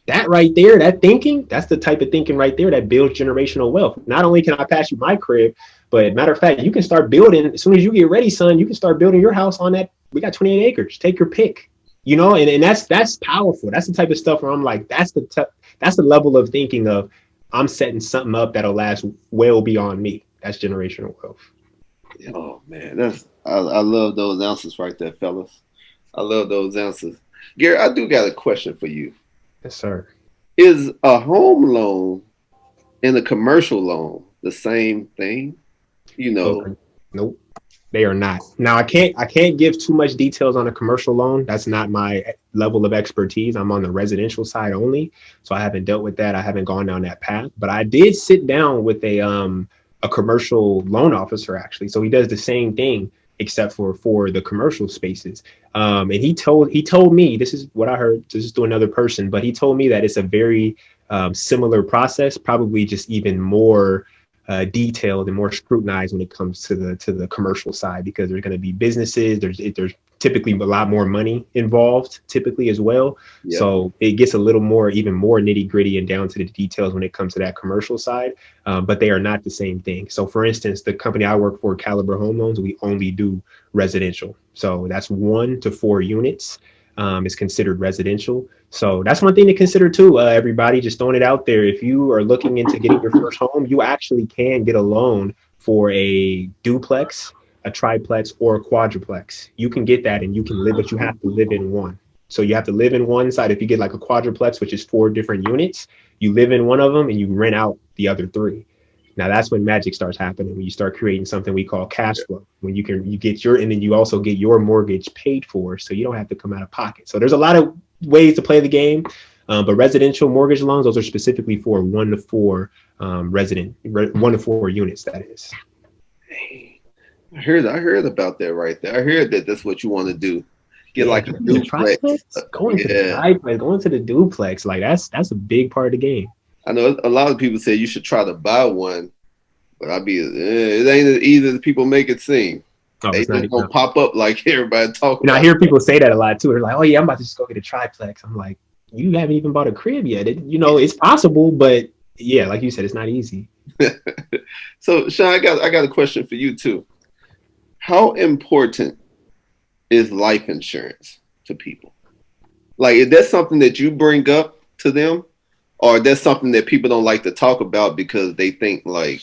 That right there, that thinking, that's the type of thinking right there that builds generational wealth. Not only can I pass you my crib, but matter of fact, you can start building as soon as you get ready, son. You can start building your house on that. We got 28 acres. Take your pick. And that's powerful. That's the type of stuff where I'm like, that's the level of thinking of, I'm setting something up that'll last well beyond me. That's generational wealth. Oh man, I love those answers right there, fellas. I love those answers. Gary, I do got a question for you. Yes, sir. Is a home loan and a commercial loan the same thing? You Okay. know, Nope. They are not. Now I can't give too much details on a commercial loan. That's not my level of expertise. I'm on the residential side only. So I haven't dealt with that. I haven't gone down that path. But I did sit down with a commercial loan officer actually. So he does the same thing except for the commercial spaces. And he told me, this is what I heard, this is to another person, but he told me that it's a very similar process, probably just even more detailed and more scrutinized when it comes to the commercial side, because there's going to be businesses. There's typically a lot more money involved, typically as well. yeah. So it gets a little more, even more nitty gritty and down to the details when it comes to that commercial side. But they are not the same thing. So, for instance, the company I work for, Caliber Home Loans, we only do residential. So that's 1 to 4 units. Is considered residential. So that's one thing to consider too. Everybody, just throwing it out there. If you are looking into getting your first home, you actually can get a loan for a duplex, a triplex, or a quadruplex. You can get that and you can live, but you have to live in one. So you have to live in one side. If you get like a quadruplex, which is 4 different units, you live in one of them and you rent out the other 3. Now that's when magic starts happening, when you start creating something we call cash flow, when you get your, and then you also get your mortgage paid for, so you don't have to come out of pocket. So there's a lot of ways to play the game, but residential mortgage loans, those are specifically for 1 to 4 1 to 4 units. That is. I heard about that right there. I heard that that's what you want to do. Get like a duplex. Going to the triplex, going to the duplex, like that's a big part of the game. I know a lot of people say you should try to buy one, but it ain't as easy as people make it seem. They just don't pop up like everybody talking. I hear people say that a lot too. They're like, "Oh yeah, I'm about to just go get a triplex." I'm like, "You haven't even bought a crib yet." It's possible, but yeah, like you said, it's not easy. So, Sean, I got a question for you too. How important is life insurance to people? Like, is that something that you bring up to them? Or that's something that people don't like to talk about because they think like,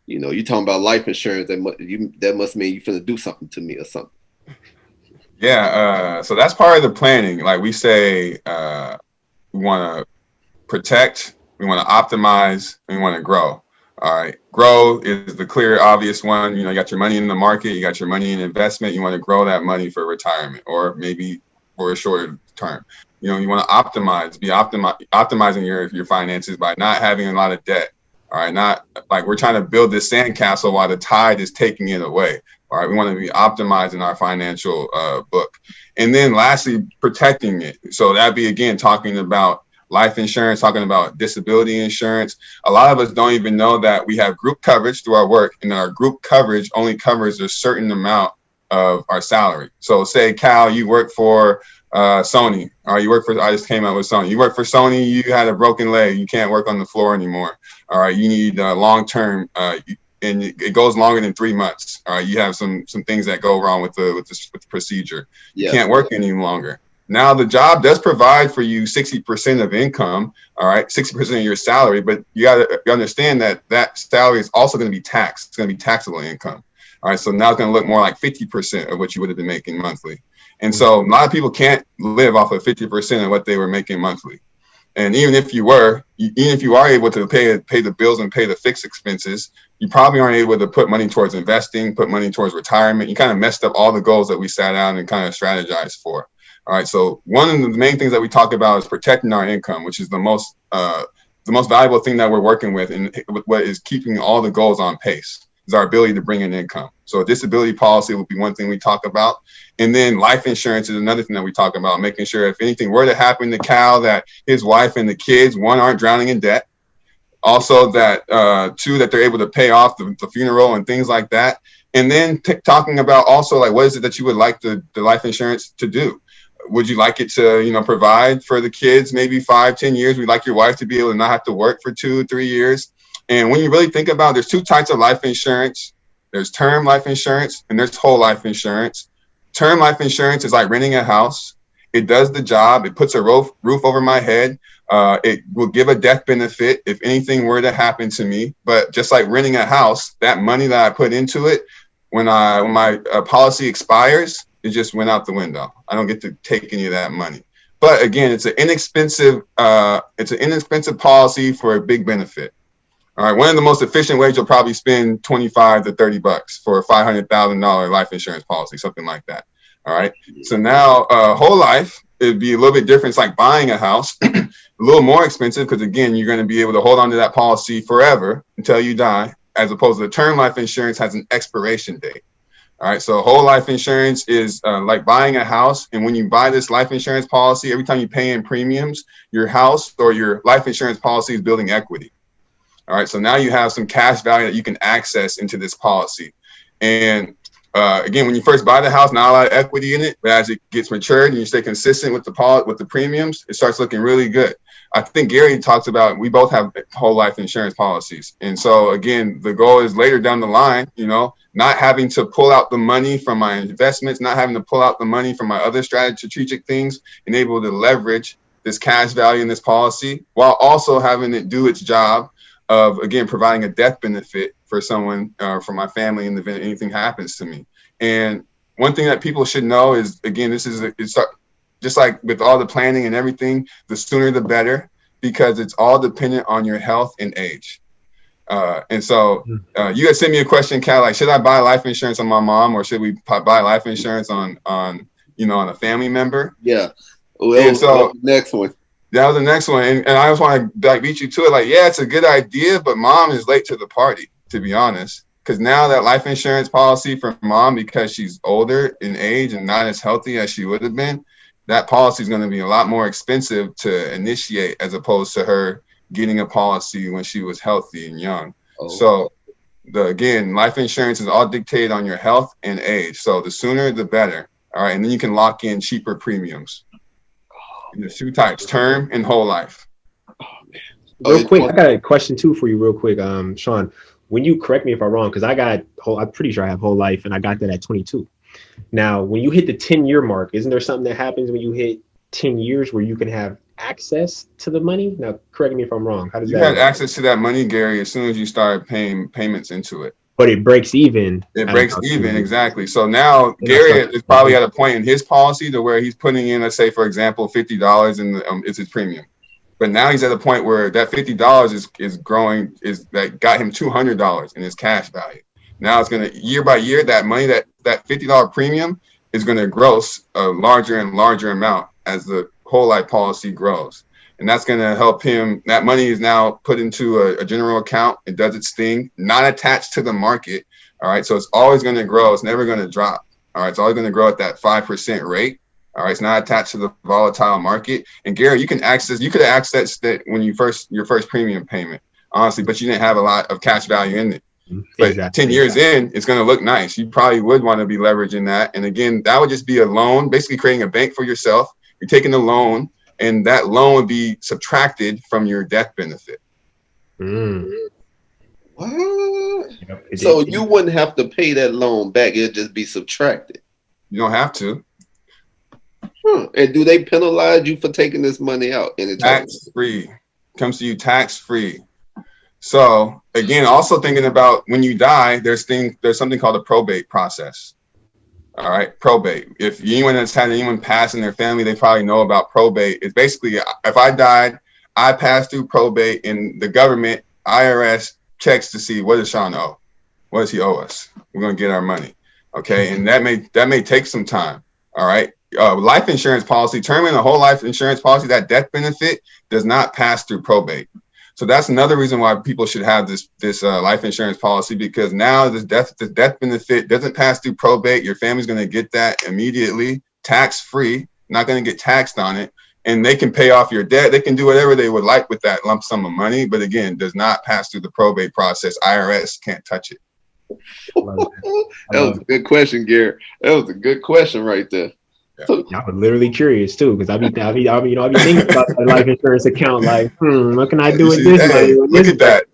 you're talking about life insurance, that must mean you're finna do something to me or something. Yeah, so that's part of the planning. Like we say, we want to protect, we want to optimize, and we want to grow. All right, grow is the clear, obvious one. You got your money in the market, you got your money in investment. You want to grow that money for retirement or maybe for a shorter term. You want to optimizing your finances by not having a lot of debt. All right, not like we're trying to build this sandcastle while the tide is taking it away. All right, we want to be optimizing our financial book. And then lastly, protecting it. So that'd be, again, talking about life insurance, talking about disability insurance. A lot of us don't even know that we have group coverage through our work, and our group coverage only covers a certain amount of our salary. So say, Cal, you work for Sony, or I just came out with Sony. You work for Sony, you had a broken leg, you can't work on the floor anymore. All right, you need long-term, and it goes longer than 3 months. All right, you have some things that go wrong with the procedure. You can't work any longer. Now the job does provide for you 60% of income, all right, 60% of your salary, but you got to understand that salary is also going to be taxed. It's going to be taxable income. All right, so now it's going to look more like 50% of what you would have been making monthly. And so a lot of people can't live off of 50% of what they were making monthly. And even if you are able to pay the bills and pay the fixed expenses, you probably aren't able to put money towards investing, put money towards retirement. You kind of messed up all the goals that we sat down and kind of strategized for. All right. So one of the main things that we talk about is protecting our income, which is the most valuable thing that we're working with, and what is keeping all the goals on pace is our ability to bring in income. So a disability policy will be one thing we talk about. And then life insurance is another thing that we talk about, making sure if anything were to happen to Cal, that his wife and the kids, 1, aren't drowning in debt. Also that 2, that they're able to pay off the funeral and things like that. And then talking about also, like, what is it that you would like the life insurance to do? Would you like it to, provide for the kids maybe 5-10 years? We'd like your wife to be able to not have to work for 2-3 years. And when you really think about it, there's 2 types of life insurance. There's term life insurance and there's whole life insurance. Term life insurance is like renting a house. It does the job. It puts a roof over my head. It will give a death benefit if anything were to happen to me. But just like renting a house, that money that I put into it, when my policy expires, it just went out the window. I don't get to take any of that money. But again, it's an inexpensive policy for a big benefit. All right, one of the most efficient ways, you'll probably spend $25 to $30 for a $500,000 life insurance policy, something like that. All right, so now whole life, it'd be a little bit different. It's like buying a house, a little more expensive because again, you're going to be able to hold on to that policy forever until you die, as opposed to the term life insurance has an expiration date. All right, so whole life insurance is like buying a house. And when you buy this life insurance policy, every time you pay in premiums, your house or your life insurance policy is building equity. All right, so now you have some cash value that you can access into this policy. And again, when you first buy the house, not a lot of equity in it, but as it gets matured and you stay consistent with the premiums, it starts looking really good. I think Gary talks about, we both have whole life insurance policies. And so again, the goal is later down the line, not having to pull out the money from my investments, not having to pull out the money from my other strategic things, and able to leverage this cash value in this policy while also having it do its job of, again, providing a death benefit for someone, for my family in the event anything happens to me. And one thing that people should know is, again, it's just like with all the planning and everything, the sooner the better, because it's all dependent on your health and age. And so you had sent me a question, Cal, like, should I buy life insurance on my mom or should we buy life insurance on a family member? Yeah. Well, so next one. That was the next one. And I just want to beat you to it. Like, yeah, it's a good idea, but mom is late to the party, to be honest. Because now that life insurance policy for mom, because she's older in age and not as healthy as she would have been, that policy is going to be a lot more expensive to initiate as opposed to her getting a policy when she was healthy and young. Oh. So again, life insurance is all dictated on your health and age. So the sooner, the better. All right. And then you can lock in cheaper premiums. There's two types, term and whole life. Oh, man. Real quick, I got a question too for you real quick, Sean. When you correct me if I'm wrong, because I'm pretty sure I have whole life and I got that at 22. Now, when you hit the 10-year mark, isn't there something that happens when you hit 10 years where you can have access to the money? Now, correct me if I'm wrong. How does that work? You had access to that money, Gary, as soon as you start paying payments into it. But it breaks even. It breaks even, exactly. So now Gary is probably at a point in his policy to where he's putting in, let's say, for example, $50 and it's his premium. But now he's at a point where that $50 is growing, that got him $200 in his cash value. Now it's going to, year by year, that money, that $50 premium is going to gross a larger and larger amount as the whole life policy grows. And that's going to help him. That money is now put into a general account. It does its thing, not attached to the market. All right. So it's always going to grow. It's never going to drop. All right. It's always going to grow at that 5% rate. All right. It's not attached to the volatile market. And Gary, you could have accessed that when your first premium payment, honestly, but you didn't have a lot of cash value in it. But exactly. 10 years in, it's going to look nice. You probably would want to be leveraging that. And again, that would just be a loan, basically creating a bank for yourself. You're taking a loan, and that loan would be subtracted from your death benefit. What? So you wouldn't have to pay that loan back. It'd just be subtracted. You don't have to. And do they penalize you for taking this money out? Tax-free. Comes to you tax-free. So again, also thinking about when you die, there's something called a probate process. All right, probate. If anyone has had anyone pass in their family, they probably know about probate. It's basically, if I died, I passed through probate, and the government, IRS, checks to see, what does Sean owe? What does he owe us? We're going to get our money. Okay, and that may take some time. All right. Life insurance policy, term and a whole life insurance policy, that death benefit does not pass through probate. So that's another reason why people should have this life insurance policy, because now this death benefit doesn't pass through probate. Your family's going to get that immediately, tax-free, not going to get taxed on it, and they can pay off your debt. They can do whatever they would like with that lump sum of money, but again, does not pass through the probate process. IRS can't touch it. That was a good question, Gary. That was a good question right there. I was literally curious too, because I be thinking about the life insurance account, like, what can I do with this? Hey, look at that.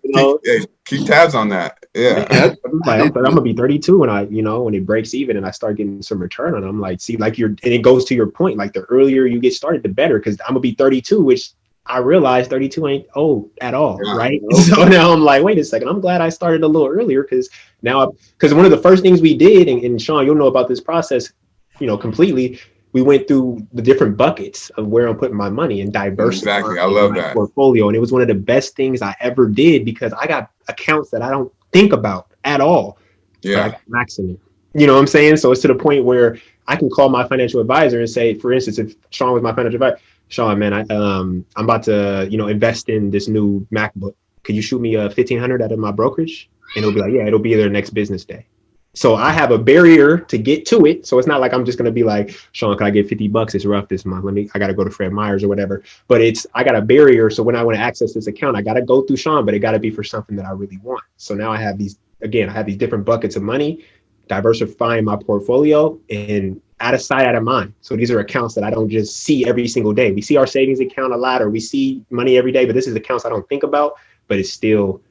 Keep tabs on that. Yeah. I'm gonna be 32 when when it breaks even and I start getting some return on it. I'm like, see, like and it goes to your point, like the earlier you get started, the better, because I'm gonna be 32, which I realize 32 ain't old at all, right? So now I'm like, wait a second, I'm glad I started a little earlier, because one of the first things we did, and Sean, you'll know about this process. completely. We went through the different buckets of where I'm putting my money and diversifying Exactly. I love my that. portfolio. And it was one of the best things I ever did because I got accounts that I don't think about at all. But I Yeah. got max in it. You know what I'm saying? So it's to the point where I can call my financial advisor and say, for instance, if Sean was my financial advisor, Sean, man, I'm about to, invest in this new MacBook. Could you shoot me a 1,500 out of my brokerage? And it'll be like, yeah, it'll be there next business day. So I have a barrier to get to it. So it's not like I'm just gonna be like, Sean, can I get $50? It's rough this month. I gotta go to Fred Meyers or whatever. But I got a barrier. So when I want to access this account, I gotta go through Sean, but it gotta be for something that I really want. So now I have these different buckets of money, diversifying my portfolio and out of sight, out of mind. So these are accounts that I don't just see every single day. We see our savings account a lot, or we see money every day, but this is accounts I don't think about, but it's still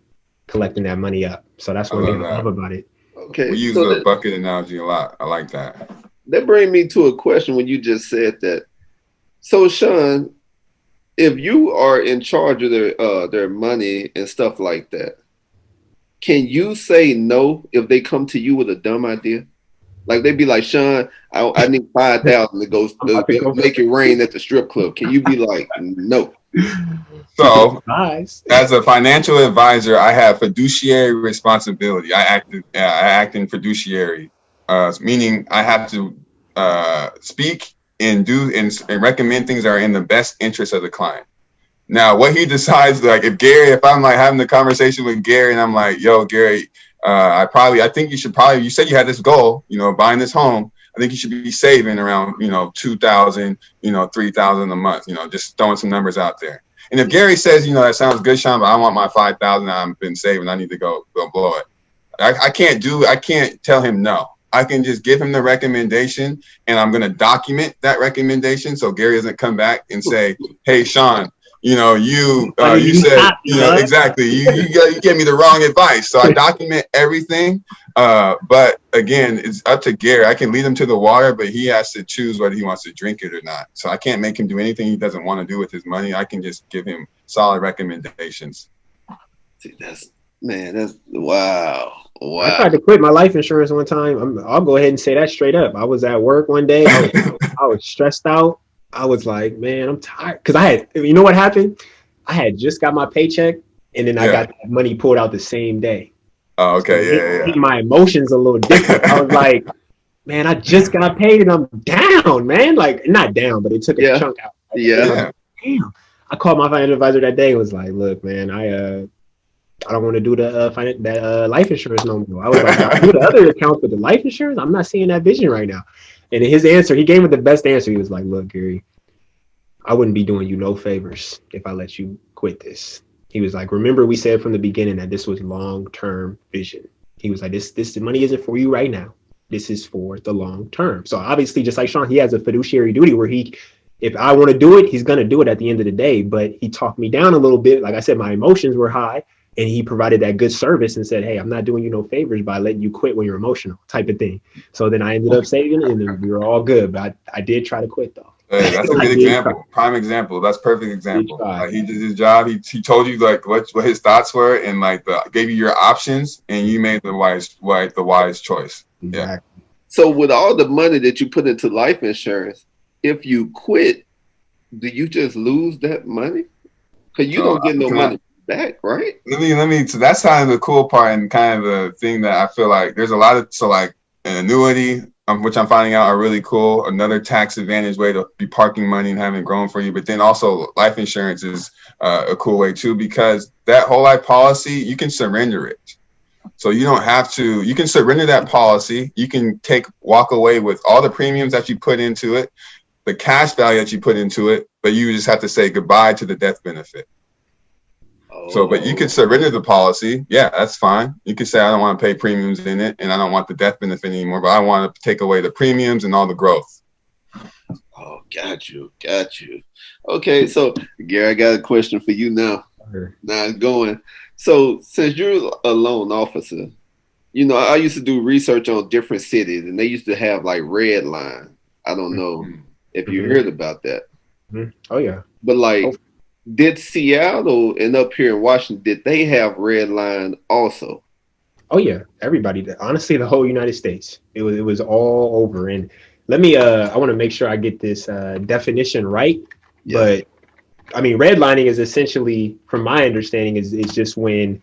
collecting that money up. So that's one thing I love about it. Okay, We use the bucket analogy a lot. I like that. That brings me to a question when you just said that. So, Sean, if you are in charge of their money and stuff like that, can you say no if they come to you with a dumb idea? Like they'd be like, Sean, I need 5,000 to go make it rain at the strip club. Can you be like, no? So, as a financial advisor, I have fiduciary responsibility. I act in fiduciary, meaning I have to speak and do and recommend things that are in the best interest of the client. Now, what he decides, like if I'm like having a conversation with Gary and I'm like, yo, Gary, I think you said you had this goal, buying this home. I think you should be saving around, 2,000, 3,000 a month, just throwing some numbers out there. And if Gary says, that sounds good, Sean, but I want my 5,000 I've been saving, I need to go blow it. I can't tell him no. I can just give him the recommendation and I'm going to document that recommendation. So Gary doesn't come back and say, hey, Sean, you said, exactly. You gave me the wrong advice. So I document everything. But again, it's up to Gary. I can lead him to the water, but he has to choose whether he wants to drink it or not. So I can't make him do anything he doesn't want to do with his money. I can just give him solid recommendations. See, that's wow. I tried to quit my life insurance one time. I'll go ahead and say that straight up. I was at work one day. I was stressed out. I was like, man, I'm tired. Because you know what happened? I had just got my paycheck and then I got that money pulled out the same day. Oh, okay. So it my emotions a little different. I was like, man, I just got paid and I'm down, man. Like, not down, but it took a chunk out. Yeah. Damn. I called my financial advisor that day and was like, look, man, I don't want to do the life insurance no more. I was like, I'll do the other accounts, but the life insurance, I'm not seeing that vision right now. And his answer, he gave me the best answer. He was like, look, Gary, I wouldn't be doing you no favors if I let you quit this. He was like, remember we said from the beginning that this was long-term vision. He was like, this money isn't for you right now. This is for the long term. So obviously, just like Sean, he has a fiduciary duty where if I want to do it, he's going to do it at the end of the day. But he talked me down a little bit. Like I said, my emotions were high. And he provided that good service and said, hey, I'm not doing you no favors by letting you quit when you're emotional type of thing. So then I ended up saving and then we were all good. But I did try to quit, though. Hey, that's a good example. Prime example. That's perfect example. Like he did his job. He told you like what his thoughts were and like gave you your options and you made the wise choice. Exactly. Yeah. So with all the money that you put into life insurance, if you quit, do you just lose that money? Because you don't get no money back, right? Let me. So that's kind of the cool part and kind of the thing that I feel like there's a lot of like an annuity, which I'm finding out are really cool. Another tax advantage way to be parking money and having it grown for you. But then also life insurance is a cool way too, because that whole life policy, you can surrender it. So you don't have to. You can surrender that policy. You can walk away with all the premiums that you put into it, the cash value that you put into it, but you just have to say goodbye to the death benefit. So, but you could surrender the policy. Yeah, that's fine. You could say, I don't want to pay premiums in it and I don't want the death benefit anymore, but I want to take away the premiums and all the growth. Oh, got you. Okay, so Gary, I got a question for you now. Now it's going. So since you're a loan officer, I used to do research on different cities and they used to have like red line. I don't know if you heard about that. Oh, yeah. But like, did Seattle and up here in Washington, did they have red line also? Oh yeah, everybody did. Honestly, the whole United States. It was all over. And let me I want to make sure I get this definition right. Yes. But I mean, redlining is essentially, from my understanding, is just when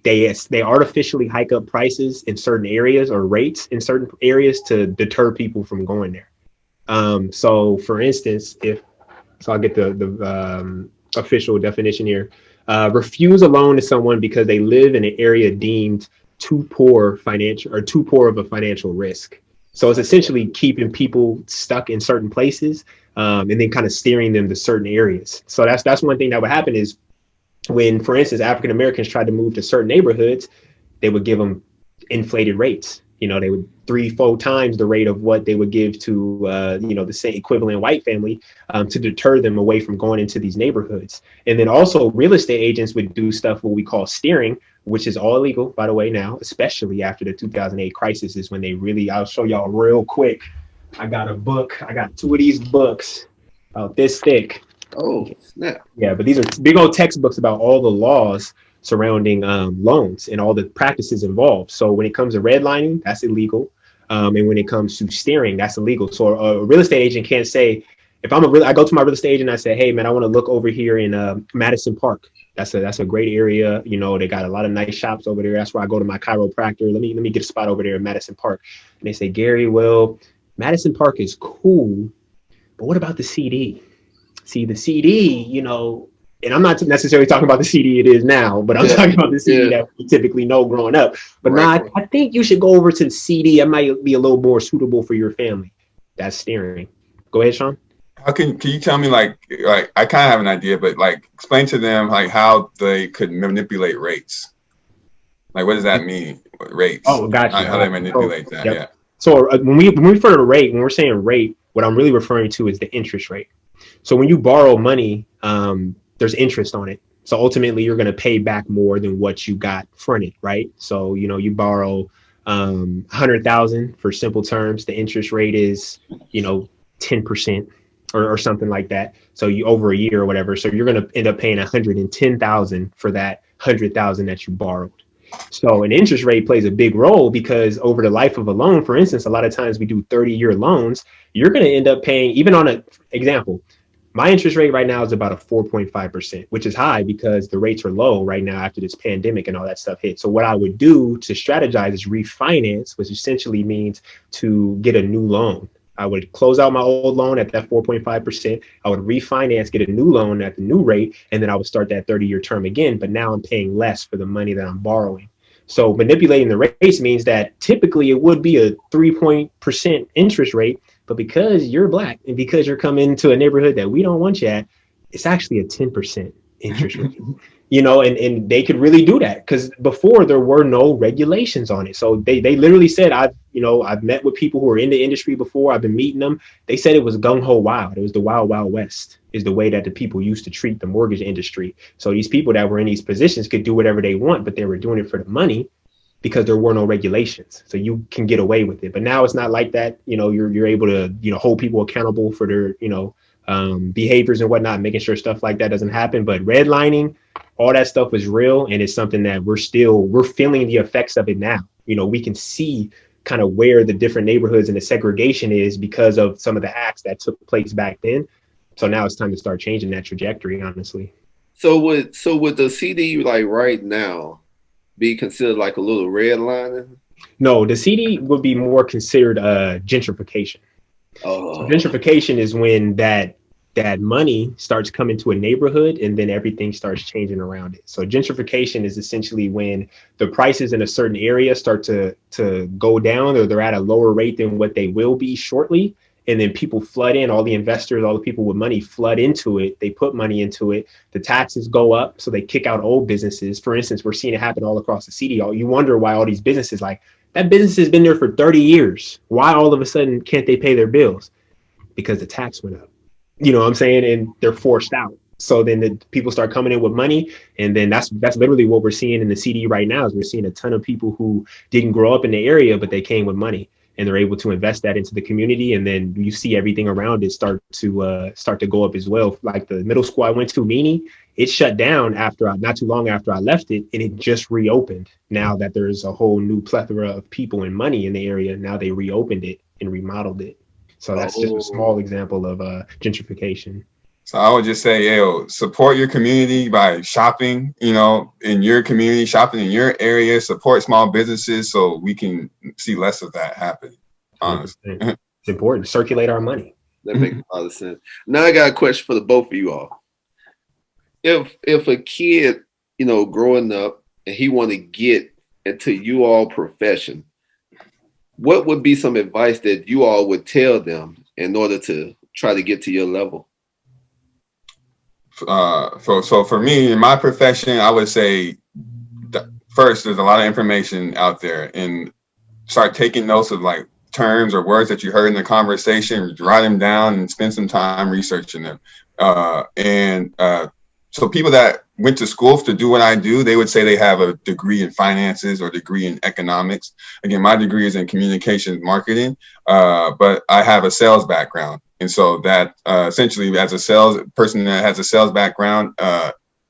they artificially hike up prices in certain areas or rates in certain areas to deter people from going there. So for instance, I'll get the official definition here. Refuse a loan to someone because they live in an area deemed too poor of a financial risk. So it's essentially keeping people stuck in certain places, and then kind of steering them to certain areas. So that's one thing that would happen is when, for instance, African Americans tried to move to certain neighborhoods, they would give them inflated rates. They would 3-4 times the rate of what they would give to, the same equivalent white family, to deter them away from going into these neighborhoods. And then also real estate agents would do stuff what we call steering, which is all illegal, by the way, now, especially after the 2008 crisis is when I'll show y'all real quick. I got 2 of these books about this thick. Oh, snap. Yeah, but these are big old textbooks about all the laws surrounding loans and all the practices involved. So when it comes to redlining, that's illegal. And when it comes to steering, that's illegal. So a real estate agent can't say, if I go to my real estate agent and I say, hey man, I want to look over here in Madison Park. That's a great area. They got a lot of nice shops over there. That's where I go to my chiropractor. Let me get a spot over there in Madison Park. And they say, Gary, well, Madison Park is cool, but what about the CD? See, the CD, and I'm not necessarily talking about the CD it is now, but I'm talking about the CD that we typically know growing up. But I think you should go over to the CD. It might be a little more suitable for your family. That's steering. Go ahead, Sean. How can you tell me, like I kind of have an idea, but like explain to them like how they could manipulate rates. Like, what does that mean? Rates. Oh, gotcha. How they manipulate that. Yep. Yeah. So when we refer to rate, when we're saying rate, what I'm really referring to is the interest rate. So when you borrow money, there's interest on it. So ultimately, you're going to pay back more than what you got fronted, right? So, you borrow $100,000 for simple terms. The interest rate is, 10% or something like that. So you over a year or whatever. So you're going to end up paying $110,000 for that $100,000 that you borrowed. So an interest rate plays a big role because over the life of a loan, for instance, a lot of times we do 30-year loans. You're going to end up paying, even on an example, my interest rate right now is about a 4.5%, which is high because the rates are low right now after this pandemic and all that stuff hit. So what I would do to strategize is refinance, which essentially means to get a new loan. I would close out my old loan at that 4.5%. I would refinance, get a new loan at the new rate, and then I would start that 30-year term again. But now I'm paying less for the money that I'm borrowing. So manipulating the rates means that typically it would be a 3% interest rate, but because you're Black and because you're coming to a neighborhood that we don't want you at, it's actually a 10% interest rate. And they could really do that because before there were no regulations on it. So they literally said, I've met with people who are in the industry before. I've been meeting them. They said it was gung ho wild. It was the wild, wild west is the way that the people used to treat the mortgage industry. So these people that were in these positions could do whatever they want, but they were doing it for the money because there were no regulations. So you can get away with it. But now it's not like that. You're able to, hold people accountable for their, behaviors and whatnot, making sure stuff like that doesn't happen. But redlining, all that stuff was real. And it's something that we're feeling the effects of it now. We can see kind of where the different neighborhoods and the segregation is because of some of the acts that took place back then. So now it's time to start changing that trajectory, honestly. So would the CD like right now be considered like a little redlining? No, the CD would be more considered gentrification. Oh. So gentrification is when that money starts coming to a neighborhood and then everything starts changing around it. So gentrification is essentially when the prices in a certain area start to go down, or they're at a lower rate than what they will be shortly. And then people flood in, all the investors, all the people with money flood into it. They put money into it. The taxes go up, so they kick out old businesses. For instance, we're seeing it happen all across the city. You wonder why all these businesses, like that business has been there for 30 years. Why all of a sudden can't they pay their bills? Because the tax went up. You know what I'm saying? And they're forced out. So then the people start coming in with money. And then that's literally what we're seeing in the CD right now is we're seeing a ton of people who didn't grow up in the area, but they came with money. And they're able to invest that into the community, and then you see everything around it start to go up as well. Like the middle school I went to, Meany, It shut down not too long after I left it, and it just reopened. Now that there's a whole new plethora of people and money in the area, now they reopened it and remodeled it. So that's just a small example of gentrification. So I would just say, support your community by shopping, in your community, shopping in your area, support small businesses so we can see less of that happen. Honestly. It's important. Circulate our money. That makes a lot of sense. Now I got a question for the both of you all. If a kid, growing up and he want to get into you all profession, what would be some advice that you all would tell them in order to try to get to your level? So for me, in my profession, I would say first, there's a lot of information out there, and start taking notes of like terms or words that you heard in the conversation, write them down and spend some time researching them. So people that went to school to do what I do, they would say they have a degree in finances or degree in economics. Again, my degree is in communications marketing, but I have a sales background. And so that essentially, as a sales person that has a sales background,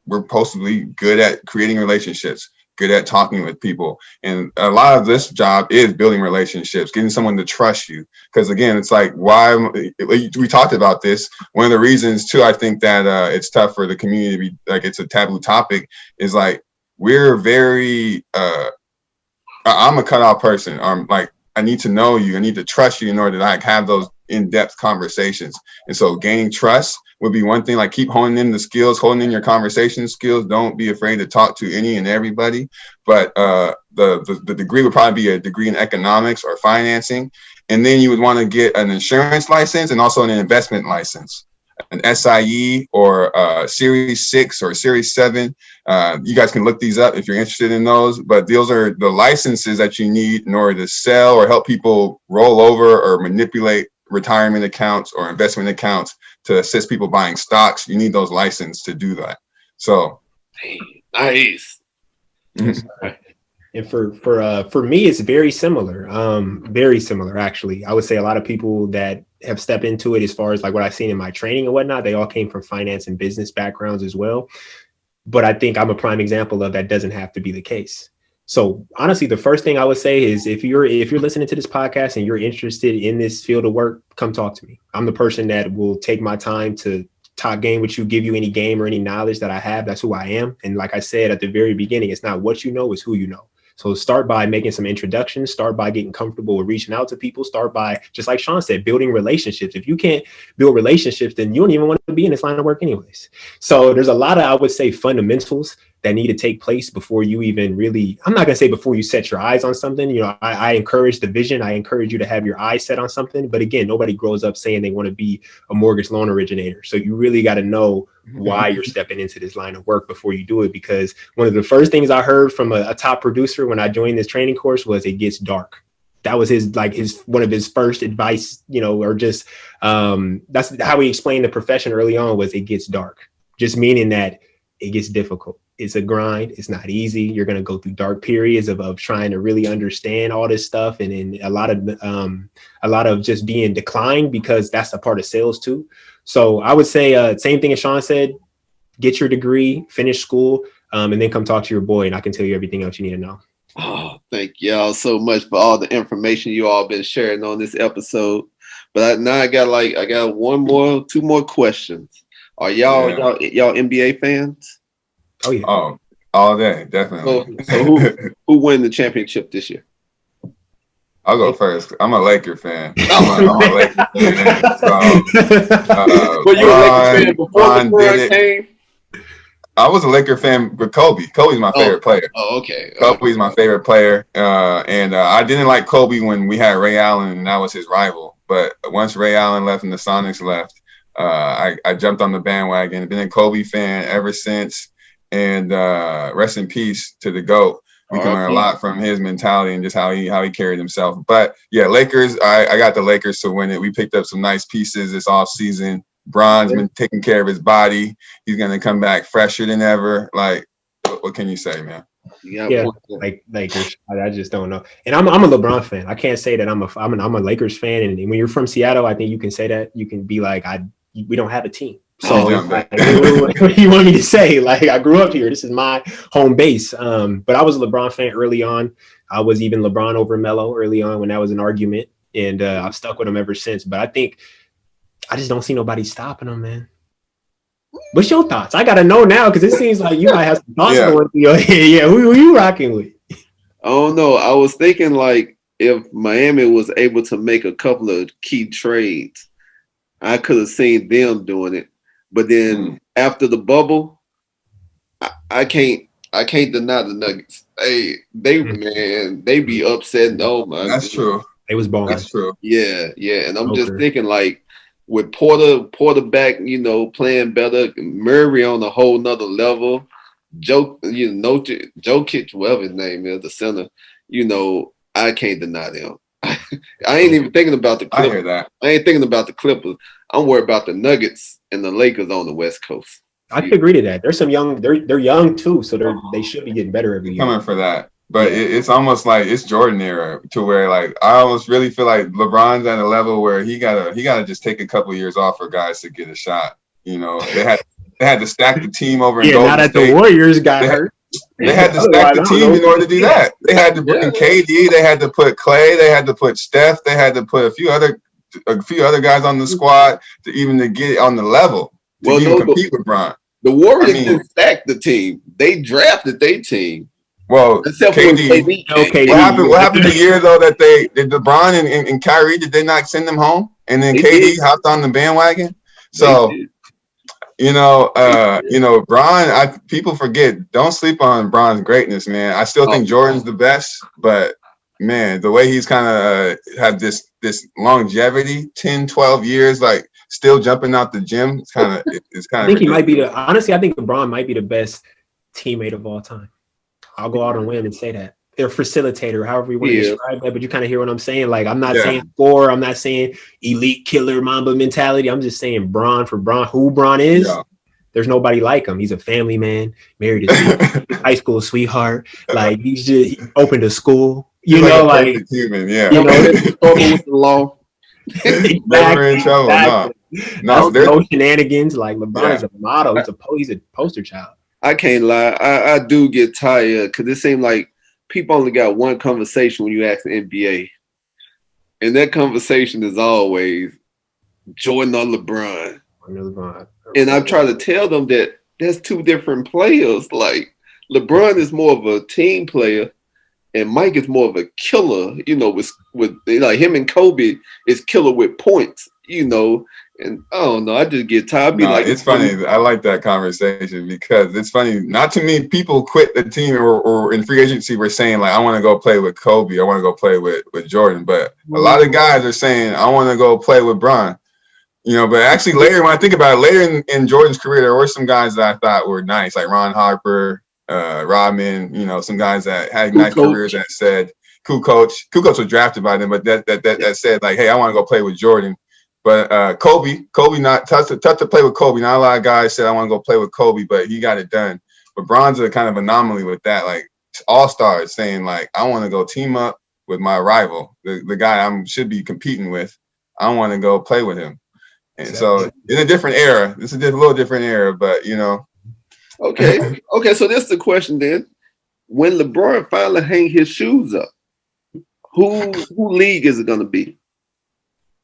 we're supposedly good at creating relationships, good at talking with people. And a lot of this job is building relationships, getting someone to trust you. Because again, it's like, we talked about this. One of the reasons too, I think that it's tough for the community to be like, it's a taboo topic, is like, we're very, I'm a cutoff person. I'm like, I need to know you. I need to trust you in order to like have those in-depth conversations. And so gaining trust would be one thing. Like, keep honing in the skills, honing in your conversation skills. Don't be afraid to talk to any and everybody. But the degree would probably be a degree in economics or financing. And then you would want to get an insurance license and also an investment license, an SIE or Series 6 or Series 7. You guys can look these up if you're interested in those. But those are the licenses that you need in order to sell or help people roll over or manipulate retirement accounts or investment accounts to assist people buying stocks. You need those licenses to do that. So nice. And for me, it's very similar. Very similar, actually. I would say a lot of people that have stepped into it, as far as like what I've seen in my training and whatnot, they all came from finance and business backgrounds as well. But I think I'm a prime example of that doesn't have to be the case. So honestly, the first thing I would say is if you're listening to this podcast and you're interested in this field of work, come talk to me. I'm the person that will take my time to talk game with you, give you any game or any knowledge that I have. That's who I am. And like I said at the very beginning, it's not what you know, it's who you know. So start by making some introductions, start by getting comfortable with reaching out to people, start by, just like Sean said, building relationships. If you can't build relationships, then you don't even want to be in this line of work anyways. So there's a lot of, I would say, fundamentals that need to take place before you even really, I'm not going to say before you set your eyes on something. I encourage the vision. I encourage you to have your eyes set on something. But again, nobody grows up saying they want to be a mortgage loan originator. So you really got to know why you're stepping into this line of work before you do it. Because one of the first things I heard from a top producer when I joined this training course was it gets dark. That was one of his first advice, or just that's how he explained the profession early on, was it gets dark, just meaning that it gets difficult. It's a grind. It's not easy. You're going to go through dark periods of trying to really understand all this stuff. And then a lot of just being declined, because that's a part of sales too. So I would say same thing as Sean said, get your degree, finish school, and then come talk to your boy, and I can tell you everything else you need to know. Oh, thank y'all so much for all the information you all been sharing on this episode. But I got two more questions. Are y'all NBA fans? Oh yeah. Oh, all day, definitely. So who win the championship this year? I'll go first. I'm a Laker fan. I'm a Laker fan. So, were you a Laker fan before LeBron came? I was a Laker fan with Kobe. Kobe's my favorite player. Oh, okay. Kobe's my favorite player. And I didn't like Kobe when we had Ray Allen, and that was his rival. But once Ray Allen left and the Sonics left, I jumped on the bandwagon. Been a Kobe fan ever since. And rest in peace to the GOAT. We can learn a lot from his mentality and just how he carried himself. But yeah, Lakers, I got the Lakers to win it. We picked up some nice pieces this offseason. Bron's been taking care of his body. He's going to come back fresher than ever. Like, what can you say, man? Yeah, like Lakers. I just don't know. And I'm a LeBron fan. I can't say that I'm a Lakers fan. And when you're from Seattle, I think you can say that. You can be like, we don't have a team. So like, what do you want me to say? Like, I grew up here. This is my home base. But I was a LeBron fan early on. I was even LeBron over Melo early on when that was an argument. And I've stuck with him ever since. But I think I just don't see nobody stopping him, man. What's your thoughts? I got to know now because it seems like you might have some thoughts going through your head. Yeah, who you rocking with? I don't know. I was thinking like if Miami was able to make a couple of key trades, I could have seen them doing it. But then after the bubble, I can't deny the Nuggets. Hey, they be upset. Oh my, that's true. It was balling. That's true. Yeah, and I'm just thinking like with Porter back, playing better, Murray on a whole nother level. Jokic, whatever his name is, the center. I can't deny them. I ain't even thinking about the Clippers. I hear that. I ain't thinking about the Clippers. I'm worried about the Nuggets and the Lakers on the West Coast. I could agree to that. There's some young. They're young too, so they should be getting better every year. Coming for that, but it's almost like it's Jordan era to where like I almost really feel like LeBron's at a level where he gotta just take a couple of years off for guys to get a shot. They had to stack the team over. In Golden now that State. the Warriors got hurt. They had to stack the team in order to do that. They had to bring KD. They had to put Clay. They had to put Steph. They had to put a few other guys on the squad to get on the level to compete with Bron. The Warriors didn't stack the team. They drafted their team. Well, except KD. What happened the year though that LeBron and Kyrie, did they not send them home? And then KD hopped on the bandwagon. So. Bron, people forget, don't sleep on Bron's greatness, man. I still think Jordan's the best, but man, the way he's kind of had this longevity, 10, 12 years, like still jumping out the gym, it's kind of I think he might be honestly, I think LeBron might be the best teammate of all time. I'll go out on a limb and say that. They're facilitator, however you want to describe that, but you kind of hear what I'm saying. Like, I'm not saying score, I'm not saying elite killer Mamba mentality. I'm just saying Bron for Bron, who Bron is. Yeah. There's nobody like him. He's a family man, married to high school sweetheart. Like, he opened a school. Like human, with the law. Never in trouble. No shenanigans. Like, LeBron is a model. He's a poster child. I can't lie. I do get tired because it seems like people only got one conversation when you ask the NBA. And that conversation is always Jordan or LeBron. And I try to tell them that that's two different players. Like, LeBron is more of a team player and Mike is more of a killer, with like him and Kobe is killer with points, and I don't know. I just get tired. It's funny. I like that conversation because it's funny. Not too many people quit the team or in free agency were saying like, I want to go play with Kobe. I want to go play with Jordan. But a lot of guys are saying, I want to go play with Bron. But actually later, when I think about it, later in Jordan's career, there were some guys that I thought were nice, like Ron Harper, Rodman, some guys that had nice careers that said, Kukoc was drafted by them, but that said like, hey, I want to go play with Jordan. But Kobe, not tough to play with Kobe. Not a lot of guys said I want to go play with Kobe, but he got it done. But Bron's a kind of anomaly with that. Like all-stars saying like, I want to go team up with my rival, the guy I should be competing with. I want to go play with him. And so in a different era, this is a little different era, but Okay. So that's the question then. When LeBron finally hang his shoes up, who league is it going to be?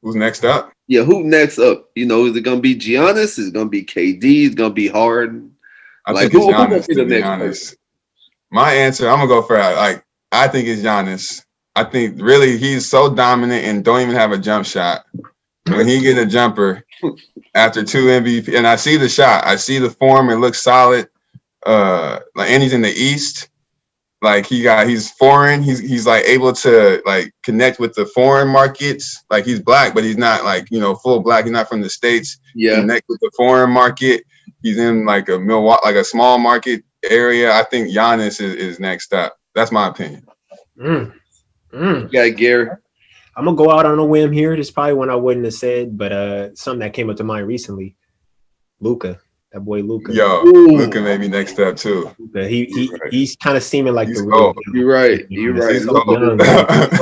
Who's next up? Yeah, who next up? Is it going to be Giannis? Is it going to be KD? Is it going to be Harden? I think it's Giannis, to be honest. My answer, I'm going to go for I think it's Giannis. I think really he's so dominant and don't even have a jump shot. When he get a jumper after 2 MVP, and I see the shot, I see the form, it looks solid. And he's in the East. Like he's foreign. He's like able to like connect with the foreign markets. Like he's black, but he's not like, full black. He's not from the States. Yeah. Connect with the foreign market. He's in like a Milwaukee, like a small market area. I think Giannis is next up. That's my opinion. Yeah, Gary. I'm gonna go out on a whim here. This is probably one I wouldn't have said, but something that came up to mind recently. Luka. That boy Luka. Luka may be next up too. He's kind of seeming like the real. You're right. So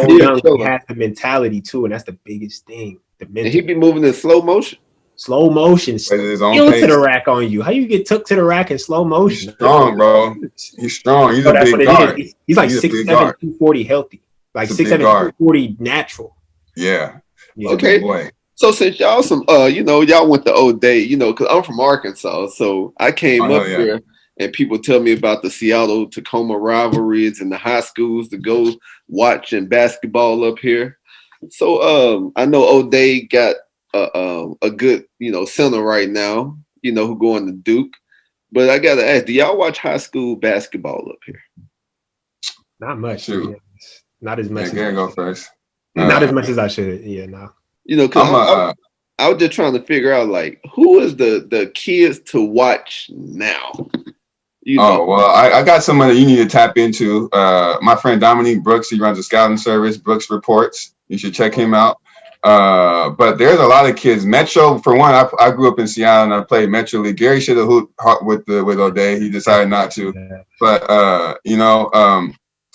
young. He has the mentality too, and that's the biggest thing. And he be moving in slow motion. slow motion, At his own still to pace. the rack on you. How you get took to the rack in slow motion? He's strong, bro. He's strong. He's a that's big what it guard. is. He's like He's a 6'7", big guard. 240 healthy. Like He's a 6'7", big guard. 240 natural. Yeah. Yeah. Okay. Boy. So since y'all y'all went to O'Day, because I'm from Arkansas, so I came up here and people tell me about the Seattle Tacoma rivalries and the high schools to go watching basketball up here. So I know O'Day got a good center right now, who going to Duke. But I gotta ask, do y'all watch high school basketball up here? Not much. Shoot. Not as much. Gary, go first. Not as much as I should. Yeah, no. Because I was just trying to figure out, like, who is the kids to watch now? Oh, well, I got somebody you need to tap into. My friend Dominique Brooks, he runs a scouting service, Brooks Reports. You should check him out. But there's a lot of kids. Metro, for one, I grew up in Seattle and I played Metro League. Gary should have hooped with O'Day. He decided not to. But,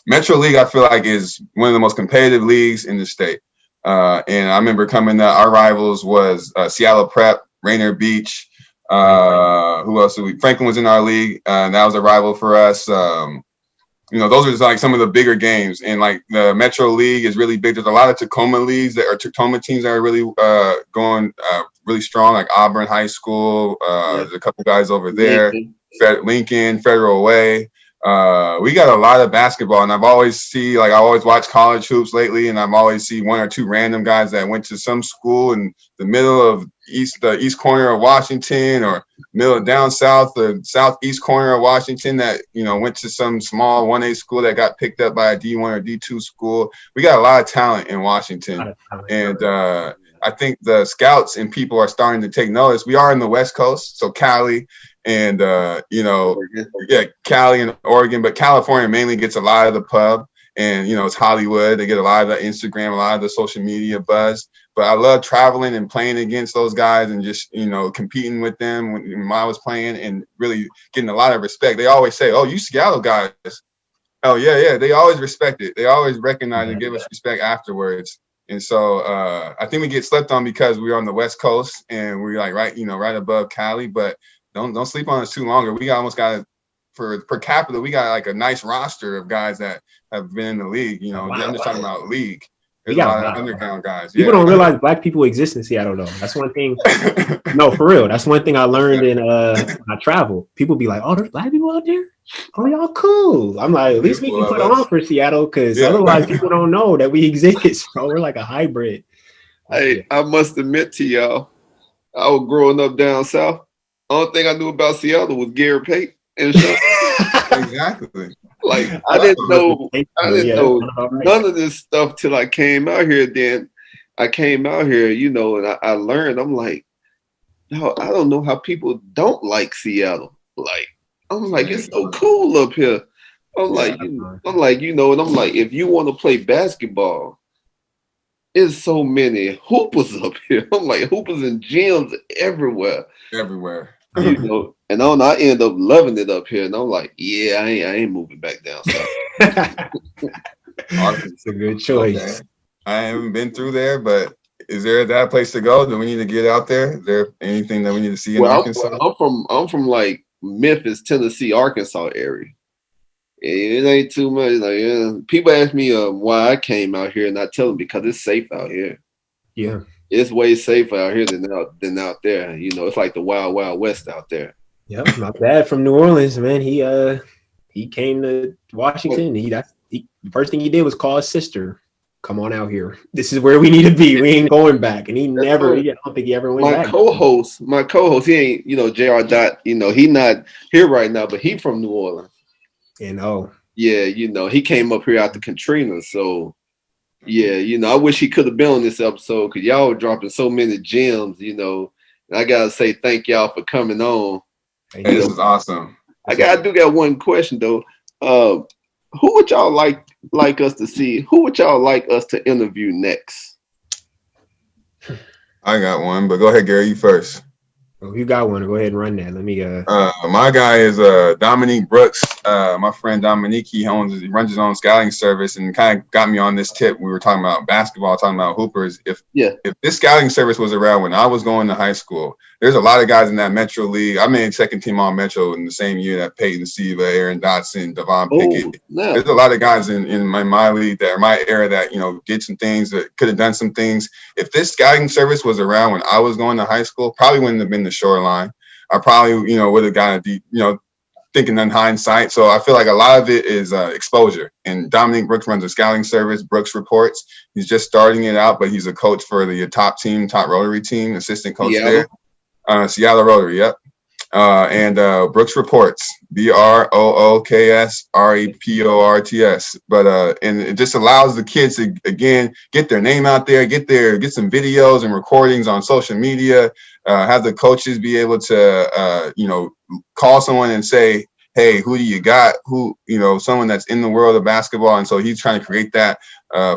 Metro League, I feel like, is one of the most competitive leagues in the state. And I remember coming up, our rivals was Seattle Prep, Rainier Beach. Who else? Franklin was in our league. And that was a rival for us. Those are like some of the bigger games. And like the Metro League is really big. There's a lot of Tacoma leagues Tacoma teams that are really going really strong, like Auburn High School. There's a couple guys over there. Lincoln, Federal Way. We got a lot of basketball, and I always watch college hoops lately, and I've always see one or two random guys that went to some school in the middle of the east corner of Washington, or middle of down south, the southeast corner of Washington, that went to some small 1A school that got picked up by a D1 or D2 school. We got a lot of talent in Washington, and I think the scouts and people are starting to take notice. We are in the West Coast, so Cali. And Cali and Oregon, but California mainly gets a lot of the pub, and it's Hollywood. They get a lot of the Instagram, a lot of the social media buzz. But I love traveling and playing against those guys, and just competing with them when I was playing, and really getting a lot of respect. They always say, "Oh, you Seattle guys." Oh yeah. They always respect it. They always recognize and give us respect afterwards. And so I think we get slept on because we're on the West Coast and we're like right above Cali, but don't sleep on us too long. We almost got, for per capita, we got like a nice roster of guys that have been in the league. I'm just talking about league. There's a lot of underground guys. People don't realize Black people exist in Seattle, though. That's one thing. No, for real. That's one thing I learned when I travel. People be like, "Oh, there's Black people out there? Oh, y'all cool." I'm like, at least we can put on for Seattle, because otherwise people don't know that we exist. So we're like a hybrid. Hey, I must admit to y'all, I was growing up down south. Only thing I knew about Seattle was Gary Barquet and stuff. Exactly. Like I didn't know none of this stuff till I came out here. Then I came out here, and I learned. I'm like, no, I don't know how people don't like Seattle. Like, I'm like, it's so cool up here. I'm like, and I'm like, if you want to play basketball, there's so many hoopers up here. I'm like, hoopers and gyms everywhere. And I end up loving it up here, and I'm like, I ain't moving back down south. It's a good choice. Okay. I haven't been through there, but is there that place to go? Do we need to get out there? Is there anything that we need to see in Arkansas? I'm from like Memphis, Tennessee, Arkansas area. It ain't too much. Like people ask me why I came out here, and I tell them because it's safe out here. Yeah. It's way safer out here than out there. It's like the wild, wild west out there. Yep, my dad from New Orleans, man. He came to Washington. The first thing he did was call his sister. Come on out here. This is where we need to be. We ain't going back. And I don't think he ever went back. My co-host, he ain't JR Dot. He not here right now, but he from New Orleans. He came up here after Katrina, so. Yeah, I wish he could have been on this episode, because y'all were dropping so many gems, and I gotta say thank y'all for coming on. Hey, this is awesome. I do got one question though. Who would y'all like us to see? Who would y'all like us to interview next? I got one, but go ahead, Gary, you first. Well, if you got one, go ahead and run that. Let me. My guy is Dominique Brooks. My friend Dominique, he runs his own scouting service, and kind of got me on this tip. We were talking about basketball, talking about hoopers. If this scouting service was around when I was going to high school, there's a lot of guys in that Metro League. I made second team All Metro in the same year that Peyton Siva, Aaron Dotson, Devon Pickett. Yeah. There's a lot of guys in my league that are my era that did some things, that could have done some things. If this scouting service was around when I was going to high school, probably wouldn't have been the Shoreline. I probably, would have gotten, thinking in hindsight. So I feel like a lot of it is exposure. And Dominique Brooks runs a scouting service, Brooks Reports. He's just starting it out, but he's a coach for the top Rotary team, assistant coach there. Seattle Rotary, yep. And Brooks Reports, BROOKSREPORTS. But and it just allows the kids to again get their name out there, get some videos and recordings on social media. Have the coaches be able to call someone and say, hey, who do you got? Who, someone that's in the world of basketball. And so he's trying to create that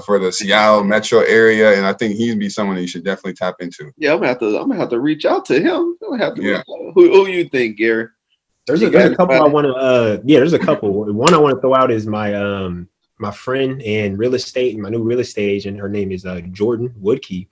for the Seattle metro area. And I think he'd be someone that you should definitely tap into. Yeah, I'm gonna have to reach out to him. Who you think, Gary? There's a couple I want to there's a couple. One I want to throw out is my my friend and my new real estate agent. Her name is Jordan Woodkey.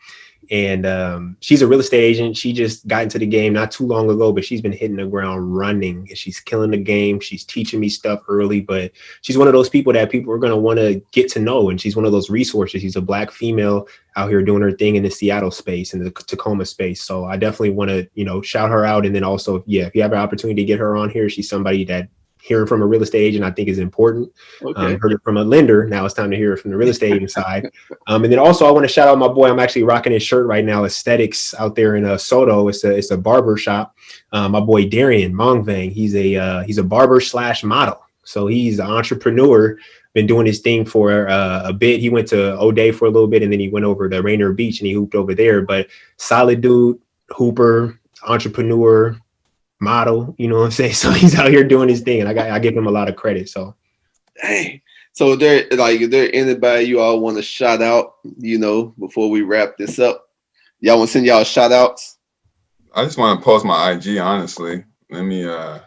And she's a real estate agent. She just got into the game not too long ago, but she's been hitting the ground running. And she's killing the game. She's teaching me stuff early, but she's one of those people that people are going to want to get to know. And she's one of those resources. She's a Black female out here doing her thing in the Seattle space and the Tacoma space. So I definitely want to, shout her out. And then also, if you have an opportunity to get her on here, she's somebody that hearing from a real estate agent, I think, is important. Okay. Heard it from a lender. Now it's time to hear it from the real estate agent side. And then also I want to shout out my boy. I'm actually rocking his shirt right now. Aesthetics out there in Soto. It's a barber shop. My boy Darian Mongvang. He's a barber / model. So he's an entrepreneur. Been doing his thing for a bit. He went to O'Day for a little bit, and then he went over to Rainier Beach and he hooped over there. But solid dude, hooper, entrepreneur, model, you know what I'm saying? So he's out here doing his thing, and I give him a lot of credit. So, hey, so is there anybody you all want to shout out? Before we wrap this up, y'all want to send y'all shout outs? I just want to post my IG. Honestly, let me. Oh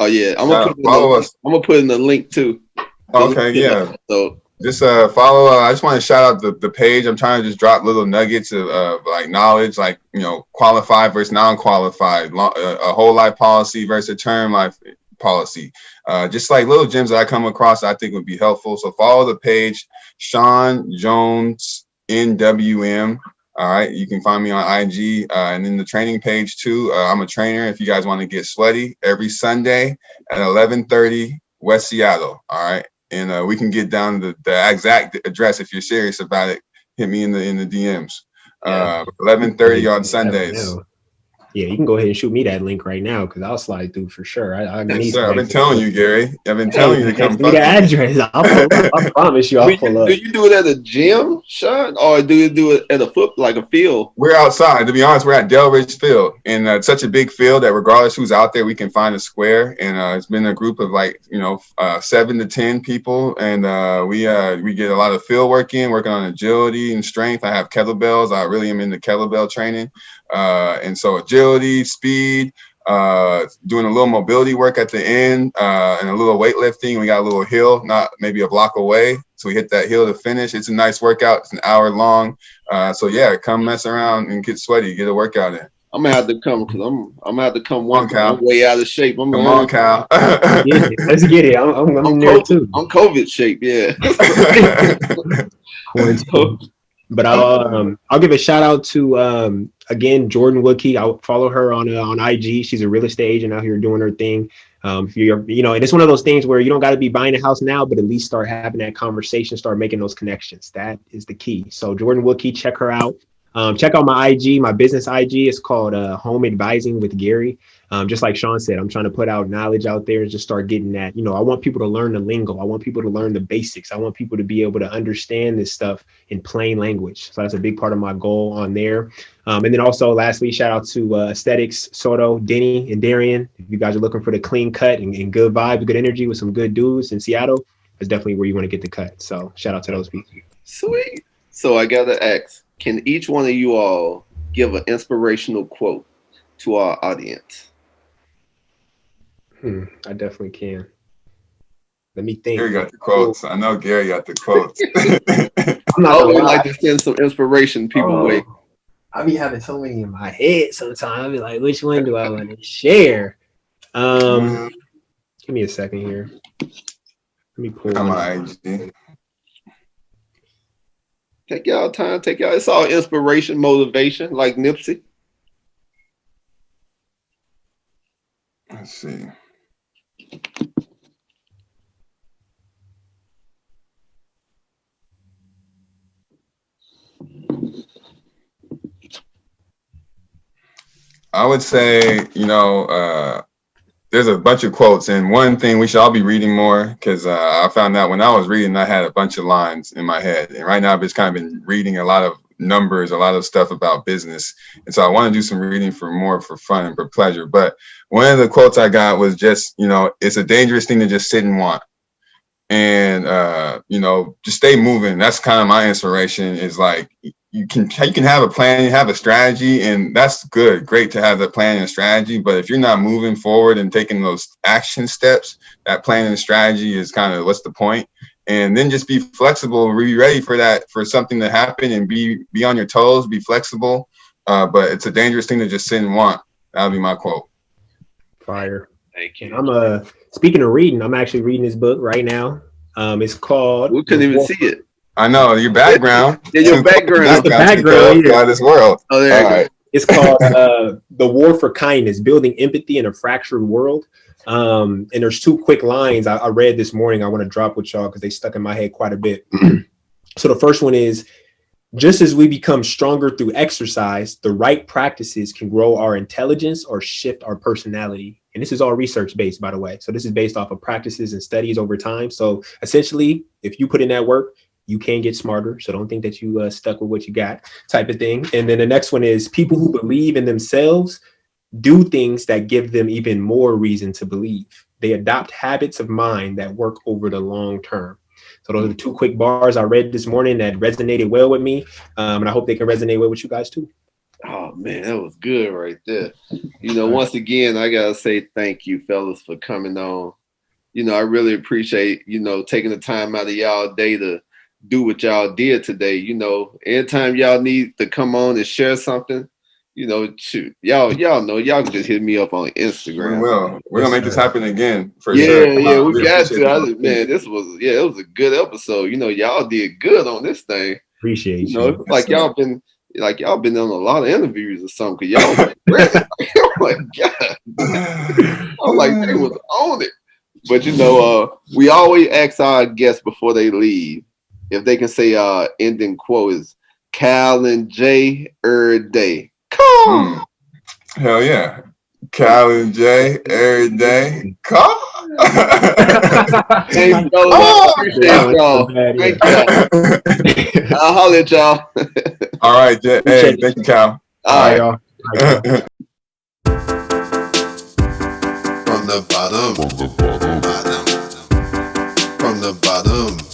yeah, I'm gonna put in the link too. Okay, yeah. So. Just follow. I just want to shout out the page. I'm trying to just drop little nuggets of like knowledge, like qualified versus non-qualified, a whole life policy versus a term life policy. Just like little gems that I come across, that I think would be helpful. So follow the page, Sean Jones NWM. All right, you can find me on IG and then the training page too. I'm a trainer. If you guys want to get sweaty, every Sunday at 11:30 West Seattle. All right. And we can get down the exact address if you're serious about it. Hit me in the DMs. 11:30 on Sundays. Yeah, you can go ahead and shoot me that link right now because I'll slide through for sure. Yes, sir. I've been telling you, Gary. I've been telling you to come. Me the address. I'll pull up. I promise you, I'll pull up. Do you do it at a gym, Sean, or do you do it at a field? We're outside. To be honest, we're at Delridge Field, and it's such a big field that regardless who's out there, we can find a square. And it's been a group of 7 to 10 people, and we get a lot of field working on agility and strength. I have kettlebells. I really am into kettlebell training. And so agility, speed, doing a little mobility work at the end, and a little weightlifting. We got a little hill, not maybe a block away. So we hit that hill to finish. It's a nice workout. It's an hour long. So yeah, come mess around and get sweaty, get a workout in. I'm gonna have to come because I'm gonna have to come one time. I'm way out of shape. Come on, Cal. Let's get it. I'm there too. I'm COVID shape, yeah. But I'll give a shout out to again Jordan Woodkey. I'll follow her on IG. She's a real estate agent out here doing her thing. If you're and it's one of those things where you don't got to be buying a house now, but at least start having that conversation, start making those connections. That is the key. So Jordan Woodkey, check her out. Check out my IG, my business IG. It's called Home Advising with Gary. Just like Sean said, I'm trying to put out knowledge out there and just start getting that. I want people to learn the lingo. I want people to learn the basics. I want people to be able to understand this stuff in plain language. So that's a big part of my goal on there. And then also, lastly, shout out to Aesthetics, Soto, Denny, and Darian. If you guys are looking for the clean cut and good vibes, good energy with some good dudes in Seattle, that's definitely where you want to get the cut. So shout out to those people. Sweet. So I got to ask, can each one of you all give an inspirational quote to our audience? I definitely can. Let me think. Gary got the quotes. I know Gary got the quotes. I'm not I gonna would lie. like to send some inspiration people way. I be having so many in my head sometimes. I be like, which one do I want to share? Give me a second here. Let me pull Come one. on, AG. Take y'all time. Take y'all. It's all inspiration, motivation, like Nipsey. Let's see. I would say, there's a bunch of quotes, and one thing we should all be reading more, because I found out when I was reading, I had a bunch of lines in my head, and right now I've just kind of been reading a lot of numbers, a lot of stuff about business, and so I want to do some reading for fun and for pleasure. But one of the quotes I got was just, it's a dangerous thing to just sit and want, and just stay moving. That's kind of my inspiration. Is like you can have a plan, you have a strategy, and that's great to have the plan and strategy. But if you're not moving forward and taking those action steps, that plan and strategy is kind of what's the point? And then just be flexible, be ready for something to happen, and be on your toes, be flexible. But it's a dangerous thing to just sit and want. That'll be my quote. Fire. Thank you. I'm speaking of reading, I'm actually reading this book right now. It's called. We couldn't even see it. I know your background. Yeah, your background. The background. Yeah. This world. Oh, there you go. It's called The War for Kindness, Building Empathy in a Fractured World. And there's two quick lines I read this morning I want to drop with y'all because they stuck in my head quite a bit. So the first one is, just as we become stronger through exercise, the right practices can grow our intelligence or shift our personality. And this is all research-based, by the way. So this is based off of practices and studies over time. So essentially, if you put in that work, you can get smarter. So don't think that you stuck with what you got type of thing. And then the next one is, people who believe in themselves do things that give them even more reason to believe. They adopt habits of mind that work over the long term. So those are the two quick bars I read this morning that resonated well with me. And I hope they can resonate well with you guys too. Oh, man, that was good right there. Once again, I got to say thank you, fellas, for coming on. I really appreciate, taking the time out of y'all day to do what y'all did today. Anytime y'all need to come on and share something, shoot, y'all know, y'all can just hit me up on Instagram. We're gonna make this happen again for sure. Yeah, we got to. It was a good episode. Y'all did good on this thing. Appreciate you. Y'all been on a lot of interviews or something. Cause y'all ready. Oh my God. I'm like, they was on it. But we always ask our guests before they leave if they can say ending quote is Cal and Jay day. Come. Hell yeah. Cal and Jay every day. Come. Thank y'all. Appreciate y'all. Thank you. I'll holler at y'all. All right, Jay. Hey, thank you, Cal. All right, y'all. From the bottom. From the bottom.